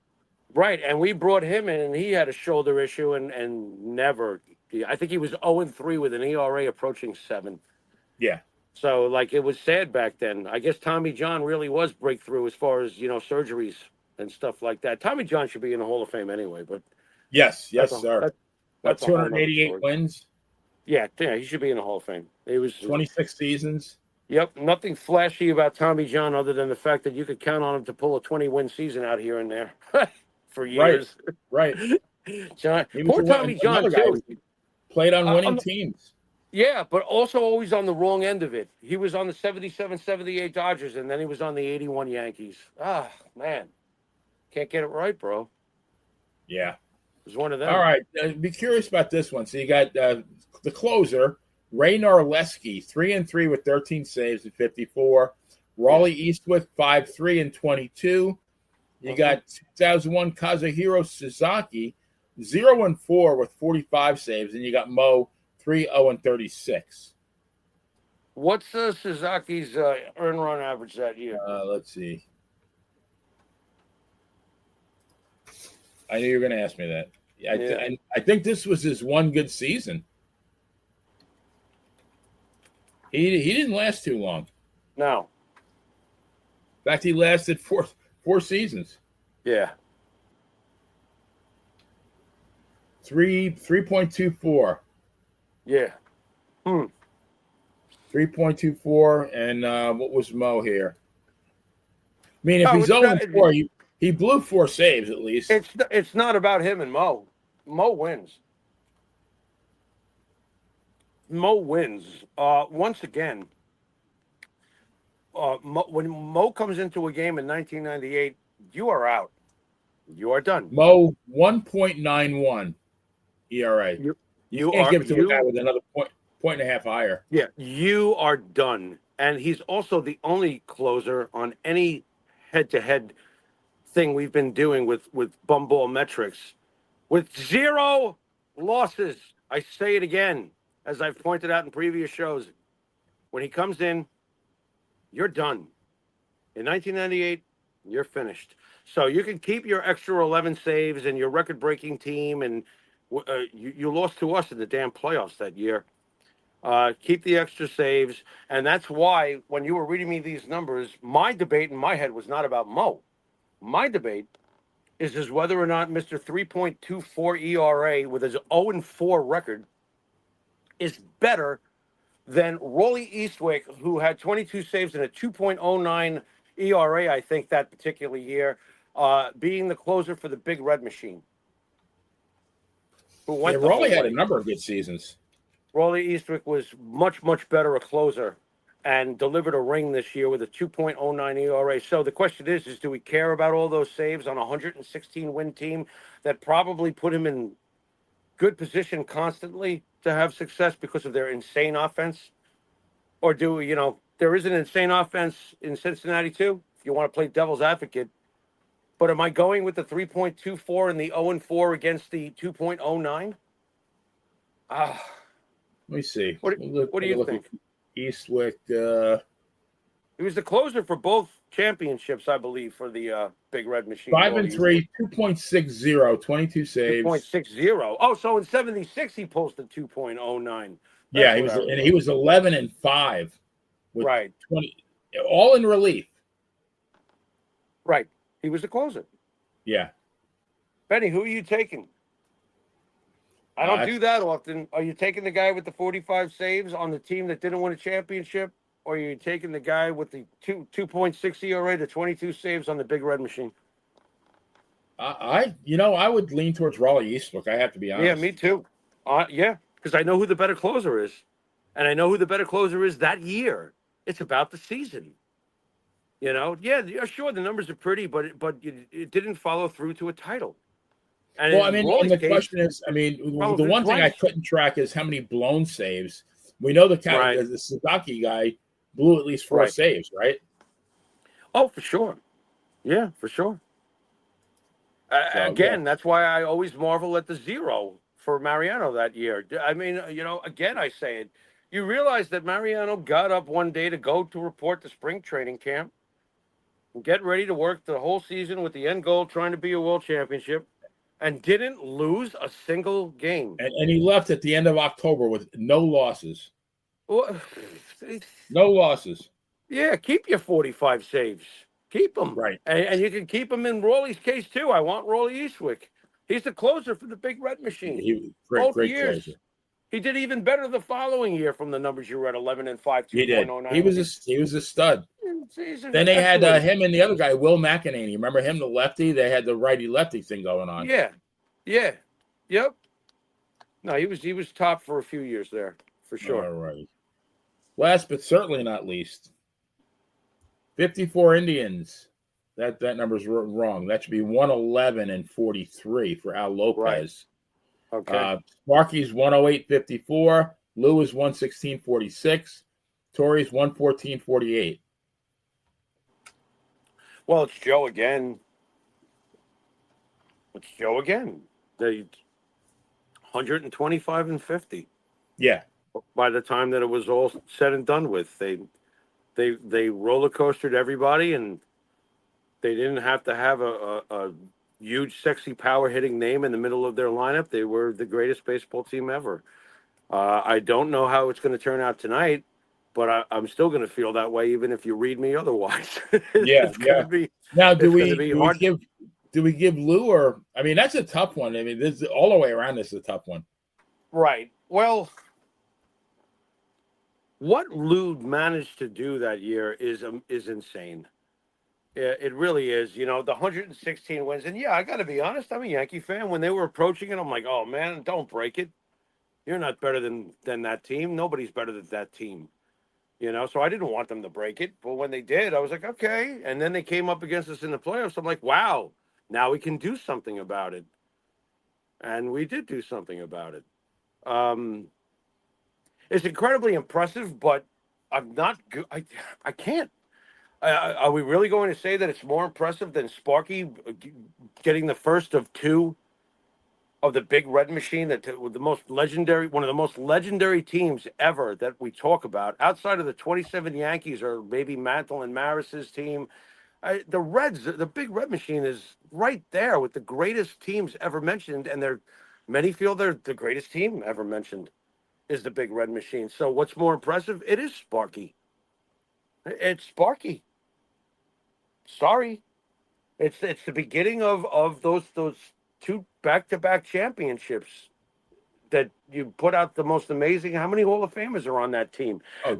right? And we brought him in, and he had a shoulder issue, and never. I think he was 0-3 with an ERA approaching 7. Yeah. So like it was sad back then. I guess Tommy John really was breakthrough as far as surgeries and stuff like that. Tommy John should be in the Hall of Fame anyway, but Yes, that's yes, sir. What, that's a whole nother 288 story. wins, Yeah, he should be in the Hall of Fame. He was 26 seasons. Yep, nothing flashy about Tommy John other than the fact that you could count on him to pull a 20-win season out here and there for years. Right. John, He was poor Tommy John another guy too. who played on winning On teams. yeah, but also always on the wrong end of it. He was on the '77-'78 Dodgers, and then he was on the '81 Yankees. Ah, man, can't get it right, bro. Yeah. It was one of them. All right. Be curious about this one. So you got the closer, Ray Narleski, 3-3 with 13 saves and 54. Raleigh Eastwood, 5-3 and 22. You got 2001 Kazuhiro Suzuki, 0-4 with 45 saves, and you got Mo, 3-0 and 36. What's Suzuki's earn run average that year? Let's see. I knew you were going to ask me that. I think this was his one good season. He didn't last too long. No. In fact, he lasted four seasons. Yeah. 3.24. Yeah. 3.24, and what was Mo here? I mean, if No, he's 0-4, he blew 4 saves at least. It's not about him and Mo. Mo wins. Mo wins. Once again, when Mo comes into a game in 1998, you are out. You are done. Mo 1.91 ERA. You can't are, give it to a guy with another point and a half higher. Yeah, you are done. And he's also the only closer on any head-to-head thing we've been doing with bumball metrics with 0 losses. I say it again, as I've pointed out in previous shows. When he comes in, you're done. In 1998, you're finished. So you can keep your extra 11 saves and your record-breaking team, and you lost to us in the damn playoffs that year. Keep the extra saves, and that's why when you were reading me these numbers, my debate in my head was not about Mo. My debate is whether or not Mr. 3.24 ERA with his 0-4 record is better than Rollie Eastwick, who had 22 saves and a 2.09 ERA, I think, that particular year, being the closer for the Big Red Machine. Rollie had a number of good seasons. Rollie Eastwick was much, much better a closer and delivered a ring this year with a 2.09 ERA. So the question is do we care about all those saves on a 116-win team that probably put him in good position constantly to have success because of their insane offense? Or there is an insane offense in Cincinnati too, if you want to play devil's advocate. But am I going with the 3.24 and the 0-4 against the 2.09? Let me see. What do you think? Eastwick. He was the closer for both championships, I believe, for the Big Red Machine. 5-3, 2.60, 22 saves. 2.60. Oh, so in '76 he posted 2.09. Yeah, he was 11-5 with right. 20. all in relief. Right. He was the closer. Yeah. Benny, who are you taking? I don't do that often. Are you taking the guy with the 45 saves on the team that didn't win a championship? Or are you taking the guy with the 2.6 ERA, the 22 saves on the Big Red Machine? I would lean towards Raleigh Eastbrook. I have to be honest. Yeah, me too. Yeah, because I know who the better closer is. And I know who the better closer is that year. It's about the season. Yeah, sure, the numbers are pretty, but it didn't follow through to a title. And well, I mean, and the case, question is, I mean, the one thing I twice. couldn't track is how many blown saves. We know the Sasaki guy blew at least 4 saves, right? Oh, for sure. Yeah, for sure. Again, that's why I always marvel at the 0 for Mariano that year. I mean, again, I say it. You realize that Mariano got up one day to go to report to spring training camp and get ready to work the whole season with the end goal trying to be a world championship and didn't lose a single game. And he left at the end of October with no losses. Well, no losses. Yeah, keep your 45 saves. Keep them. Right. And you can keep them in Rawley's case, too. I want Rawley Eastwick. He's the closer for the Big Red Machine. Great years. Closer. He did even better the following year from the numbers you read, 11-5, 2.09. He did. He was a stud. Then they had him and the other guy, Will McEnany. Remember him, the lefty? They had the righty-lefty thing going on. Yeah. Yep. No, he was top for a few years there, for sure. All right. Last but certainly not least, 54 Indians. That number's wrong. That should be 111-43 for Al Lopez. Right. Okay. Sparky's 108-54. Lou is 116-46. Torrey's 114-48. Well, it's Joe again. They 125-50. Yeah. By the time that it was all said and done with, they roller coastered everybody, and they didn't have to have a huge, sexy, power hitting name in the middle of their lineup. They were the greatest baseball team ever. I don't know how it's going to turn out tonight, but I'm still going to feel that way, even if you read me otherwise. Now, do we give Lou, or I mean, that's a tough one. I mean, this all the way around. This is a tough one. Right. Well, what Lou managed to do that year is insane. It really is. The 116 wins. And yeah, I got to be honest, I'm a Yankee fan. When they were approaching it, I'm like, oh man, don't break it. You're not better than that team. Nobody's better than that team. So I didn't want them to break it. But when they did, I was like, okay. And then they came up against us in the playoffs. I'm like, wow, now we can do something about it. And we did do something about it. It's incredibly impressive, but I'm not good. I can't. Are we really going to say that it's more impressive than Sparky getting the first of 2 of the Big Red Machine, one of the most legendary teams ever that we talk about, outside of the 27 Yankees or maybe Mantle and Maris's team? The Reds, the Big Red Machine is right there with the greatest teams ever mentioned, and many feel they're the greatest team ever mentioned is the Big Red Machine. So what's more impressive? It is Sparky. It's Sparky. Sorry. It's the beginning of those 2 back-to-back championships that you put out the most amazing. How many Hall of Famers are on that team? Oh,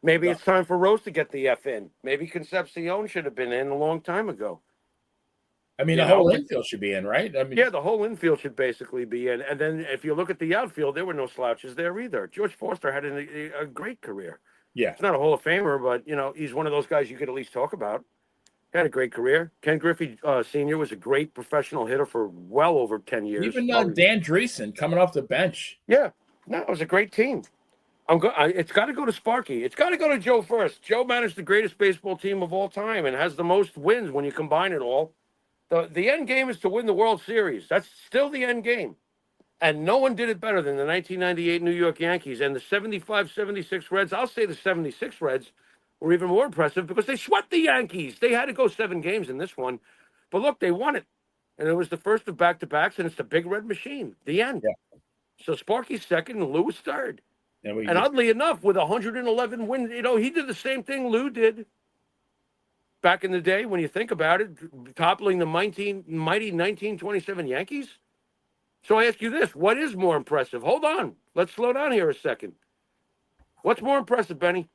maybe it's time for Rose to get the F in. Maybe Concepcion should have been in a long time ago. I mean, the whole infield should be in, right? I mean, yeah, the whole infield should basically be in. And then if you look at the outfield, there were no slouches there either. George Foster had a great career. Yeah. He's not a Hall of Famer, but, he's one of those guys you could at least talk about. He had a great career. Ken Griffey Sr. was a great professional hitter for well over 10 years. Even Dan Dreesen coming off the bench. Yeah. No, it was a great team. It's got to go to Sparky. It's got to go to Joe first. Joe managed the greatest baseball team of all time and has the most wins when you combine it all. The end game is to win the World Series. That's still the end game. And no one did it better than the 1998 New York Yankees and the 75-76 Reds. I'll say the 76 Reds were even more impressive because they swept the Yankees. They had to go 7 games in this one. But look, they won it. And it was the first of back-to-backs, and it's the Big Red Machine. The end. Yeah. So Sparky's second and Lou was third. And oddly enough, with 111 wins, he did the same thing Lou did back in the day. When you think about it, toppling the mighty 1927 Yankees. So I ask you this: what is more impressive? Hold on, let's slow down here a second. What's more impressive, Benny?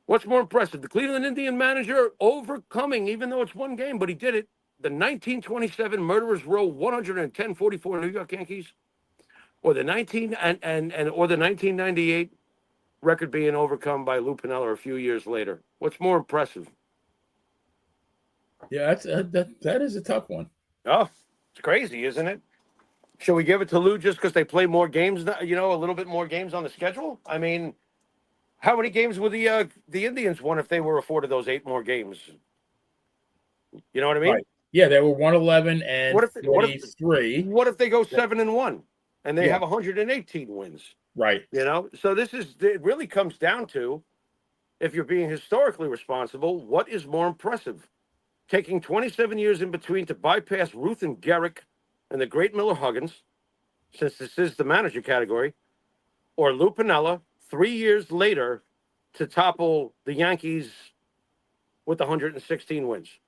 What's more impressive? The Cleveland Indian manager overcoming, even though it's one game, but he did it. The 1927 Murderers Row 110-44 New York Yankees, or the 1998 record being overcome by Lou Piniella a few years later. What's more impressive? Yeah, that is a tough one. Oh, it's crazy, isn't it? Should we give it to Lou just because they play more games? A little bit more games on the schedule. I mean, how many games would the Indians won if they were afforded those 8 more games? You know what I mean? Right. Yeah, they were 111 and What if 43. What if they go 7-1 and they have 118 wins? Right. So it really comes down to, if you're being historically responsible, what is more impressive? Taking 27 years in between to bypass Ruth and Gehrig and the great Miller Huggins, since this is the manager category, or Lou Piniella 3 years later to topple the Yankees with 116 wins.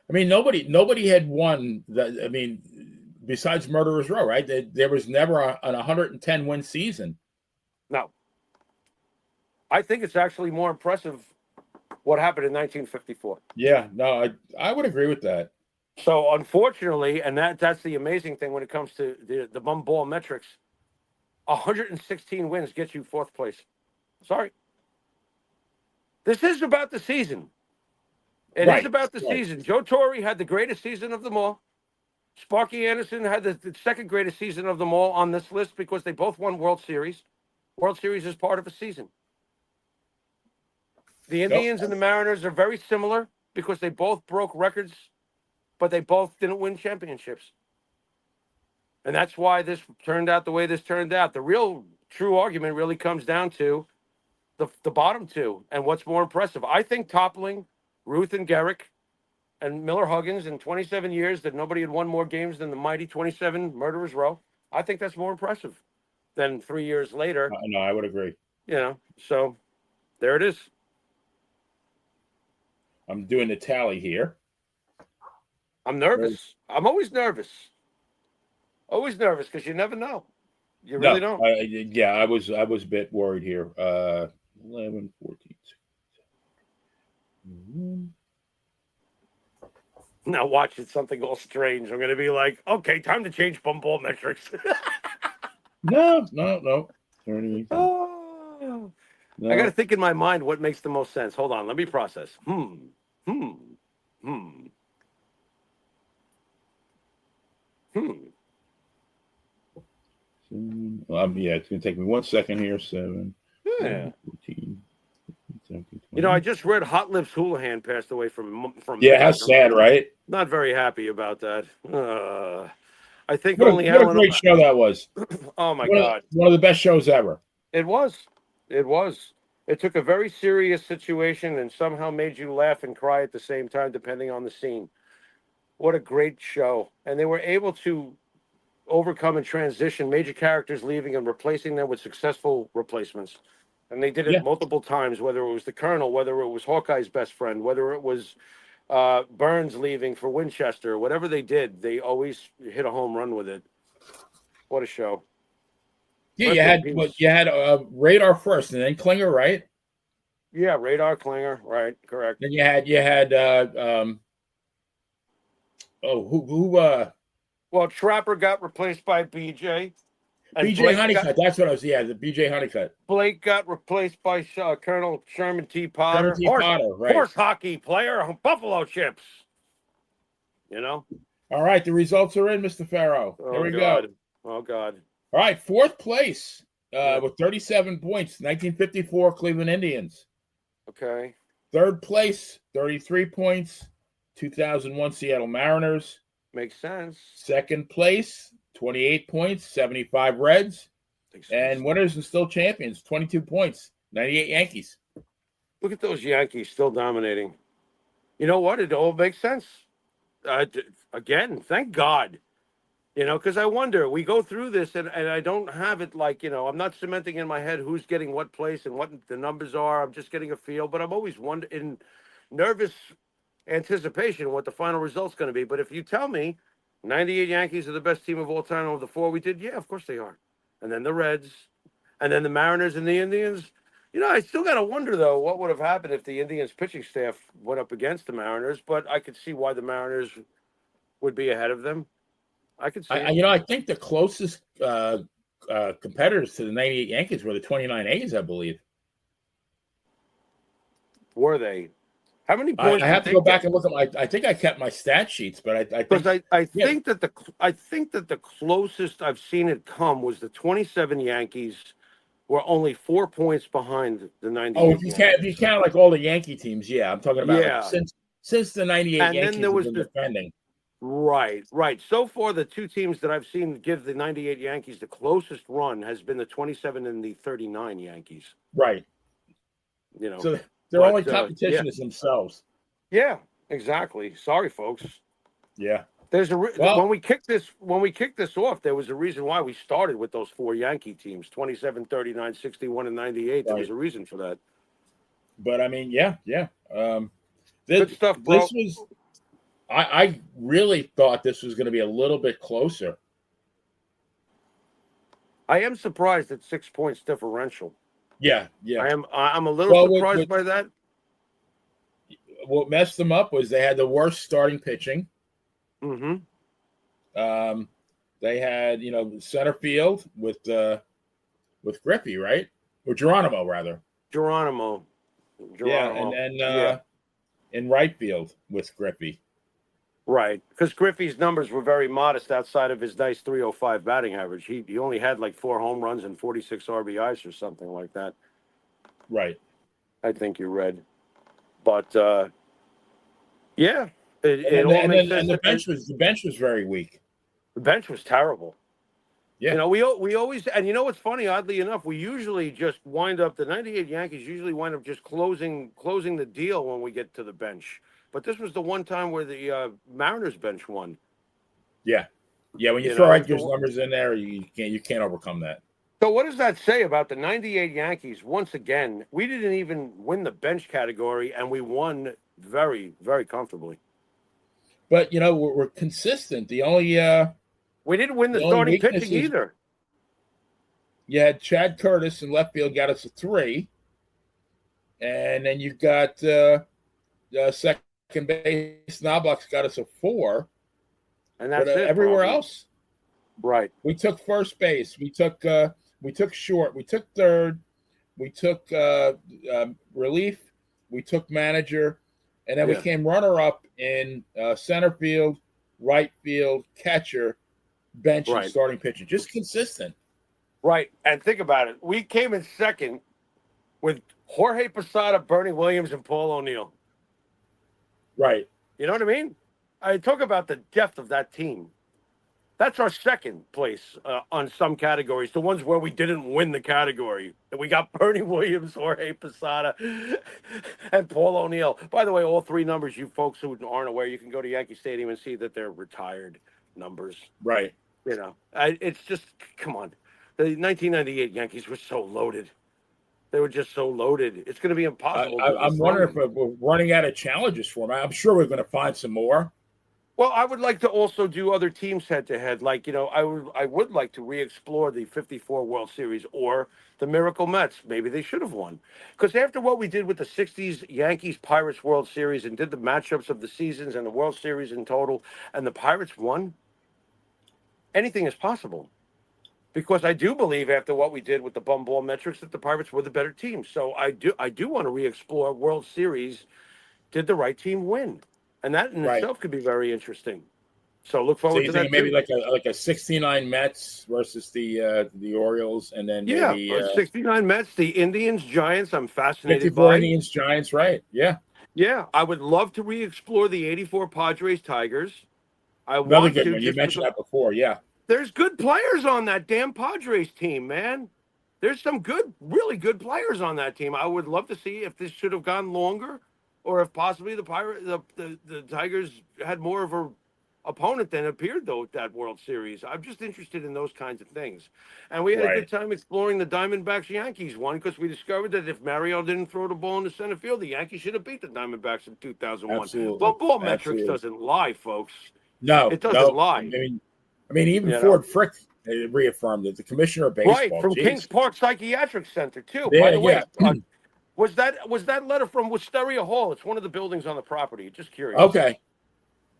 I mean, nobody had won that. I mean, besides Murderers Row, right? There was never an 110 win season. No. I think it's actually more impressive what happened in 1954. Yeah, no, I would agree with that. So unfortunately, and that's the amazing thing when it comes to the bum ball metrics, 116 wins gets you 4th place. Sorry. This is about the season. It is about the season. Joe Torre had the greatest season of them all. Sparky Anderson had the second greatest season of them all on this list because they both won World Series. World Series is part of a season. The Indians and the Mariners are very similar because they both broke records, but they both didn't win championships. And that's why this turned out the way this turned out. The real true argument really comes down to the bottom two and what's more impressive. I think toppling Ruth and Gehrig and Miller Huggins in 27 years that nobody had won more games than the mighty 27 Murderers Row. I think that's more impressive than 3 years later. No, I would agree. So there it is. I'm doing the tally here. I'm nervous. I'm always nervous. Always nervous because you never know. You really don't. I was a bit worried here. 11, 14. Now watch it, something all strange. I'm going to be like, okay, time to change bum ball metrics. No. 30. No. I got to think in my mind what makes the most sense. Hold on, let me process. It's going to take me 1 second here. 7. Yeah. 14. 17, I just read Hot Lips Houlihan passed away from. Yeah, how sad, right? Not very happy about that. I think what only what a great show that was. Oh my God, one of the best shows ever. It was. It took a very serious situation and somehow made you laugh and cry at the same time, depending on the scene. What a great show! And they were able to overcome and transition major characters leaving and replacing them with successful replacements. And they did it multiple times, whether it was the Colonel, whether it was Hawkeye's best friend, whether it was Burns leaving for Winchester, whatever they did, they always hit a home run with it. What a show. Yeah, you had Radar first and then Klinger, right? Yeah, Radar, Klinger, right, correct. Then you had well, Trapper got replaced by BJ. BJ Honeycutt, that's what I was. Yeah, the BJ Honeycutt. Blake got replaced by Colonel Sherman T. Potter. Horse hockey player, Buffalo Chips. All right, the results are in, Mr. Farrow. Here we go. Oh, God. All right, 4th place with 37 points, 1954 Cleveland Indians. Okay. 3rd place, 33 points, 2001 Seattle Mariners. Makes sense. 2nd place, 28 points, 75 Reds. And winners and still champions, 22 points, 98 Yankees. Look at those Yankees still dominating. You know what? It all makes sense. Again, thank God. Because I wonder, we go through this and I don't have it like, I'm not cementing in my head who's getting what place and what the numbers are. I'm just getting a feel, but I'm always in nervous anticipation what the final result's going to be. But if you tell me 98 Yankees are the best team of all time over the four we did, yeah, of course they are. And then the Reds, and then the Mariners and the Indians. I still got to wonder, though, what would have happened if the Indians pitching staff went up against the Mariners, but I could see why the Mariners would be ahead of them. I could see it. I think the closest competitors to the 98 Yankees were the 29 A's, I believe. Were they? How many points? I have to go back and look at my. I think I kept my stat sheets, but I think that the closest I've seen it come was the 27 Yankees were only 4 points behind the 98. Oh, if you count like all the Yankee teams, yeah, I'm talking about like, since the 98 and Yankees then there was have been defending. Right. So far, the two teams that I've seen give the 98 Yankees the closest run has been the 27 and the 39 Yankees. Right. So their only competition is themselves. Yeah, exactly. Sorry, folks. Yeah. There's when we kicked this off, there was a reason why we started with those four Yankee teams, 27, 39, 61, and 98. Right. There was a reason for that. But I mean, yeah. Good stuff, bro. This was. I really thought this was going to be a little bit closer. I am surprised at 6 points differential. Yeah. I'm a little surprised by that. What messed them up was they had the worst starting pitching. Mm-hmm. They had, center field with Griffey, right? Or Geronimo, rather. Geronimo. Yeah, and in right field with Griffey. Right, because Griffey's numbers were very modest outside of his nice 305 batting average. He only had like 4 home runs and 46 RBIs or something like that. Right. I think you read. But, yeah. The bench was very weak. The bench was terrible. Yeah. We always, and what's funny, oddly enough, we usually just wind up, the 98 Yankees usually wind up just closing the deal when we get to the bench. But this was the one time where the Mariners bench won. Yeah. When you throw Edgar's numbers in there, you can't overcome that. So what does that say about the 98 Yankees? Once again, we didn't even win the bench category, and we won very, very comfortably. But, we're consistent. The only we didn't win the starting pitching either. You had Chad Curtis in left field, got us a 3. And then you've got second base, Knobloch's got us a 4. And that's it. Everywhere else. Right. We took first base. We took short. We took third. We took relief. We took manager. And then we came runner-up in center field, right field, catcher, bench, and starting pitcher. Just consistent. Right. And think about it. We came in second with Jorge Posada, Bernie Williams, and Paul O'Neill. Right. You know what I mean? I talk about the depth of that team. That's our second place on some categories, the ones where we didn't win the category. And we got Bernie Williams, Jorge Posada, and Paul O'Neill. By the way, all 3 numbers, you folks who aren't aware, you can go to Yankee Stadium and see that they're retired numbers. Right. It's just, come on. The 1998 Yankees were so loaded. They were just so loaded. It's going to be impossible. I'm wondering if we're running out of challenges for them. I'm sure we're going to find some more. Well, I would like to also do other teams head-to-head. Like, I would like to re-explore the 54 World Series or the Miracle Mets. Maybe they should have won. Because after what we did with the 60s Yankees-Pirates World Series and did the matchups of the seasons and the World Series in total, and the Pirates won, anything is possible. Because I do believe after what we did with the bum ball metrics that the Pirates were the better team. So I do want to re-explore World Series. Did the right team win? And that in itself could be very interesting. So look forward to that. Maybe like a 69 Mets versus the Orioles, and then maybe 69 Mets, the Indians, Giants. I'm fascinated 54 by Indians, Giants, right? Yeah. Yeah, I would love to re-explore the 84 Padres, Tigers. Another good one. You mentioned that before, yeah. There's good players on that damn Padres team, man. There's some really good players on that team. I would love to see if this should have gone longer, or if possibly the Tigers had more of opponent than appeared though at that World Series. I'm just interested in those kinds of things. And we had a Right. good time exploring the Diamondbacks Yankees one because we discovered that if Mario didn't throw the ball in the center field, the Yankees should have beat the Diamondbacks in 2001. Absolutely. But ball metrics Absolutely. doesn't lie, folks. No, It doesn't no. lie. I mean, even You know, Ford Frick reaffirmed it. The commissioner of right baseball. from Kings Jeez. Park Psychiatric Center too. By Yeah, the yeah. way, was that letter from Wisteria Hall? It's one of the buildings on the property. Just curious. Okay.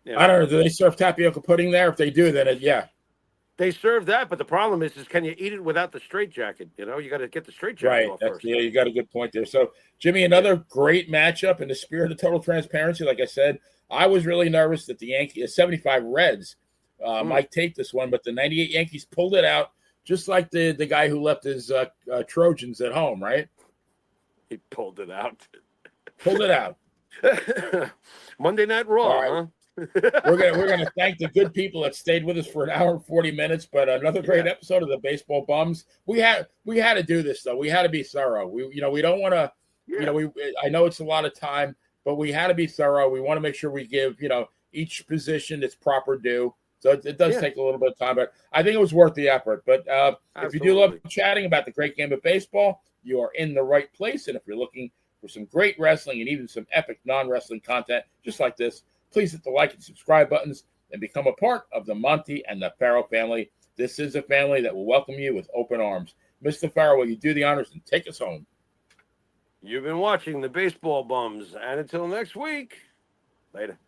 You I know, don't know. Do they serve tapioca pudding there? If they do, then yeah. they serve that, but the problem is can you eat it without the straitjacket? You know, you got to get the straitjacket Right. off That's first. yeah. You got a good point there. So, Jimmy, another great matchup in the spirit of total transparency. Like I said, I was really nervous that the Yankees, 75 Reds, might take this one, but the 98 Yankees pulled it out, just like the guy who left his Trojans at home. Right. He pulled it out. Pulled it out. Monday Night Raw, All right. huh? We're gonna thank the good people that stayed with us for an hour and 40 minutes. But another great episode of the Baseball Bums. We had to do this though. We had to be thorough. We don't want to. I know it's a lot of time, but we had to be thorough. We want to make sure we give each position its proper due. So it does take a little bit of time, but I think it was worth the effort. But if you do love chatting about the great game of baseball, you are in the right place. And if you're looking for some great wrestling and even some epic non-wrestling content just like this, please hit the like and subscribe buttons and become a part of the Monty and the Farrell family. This is a family that will welcome you with open arms. Mr. Farrell, will you do the honors and take us home? You've been watching the Baseball Bums, and until next week, later.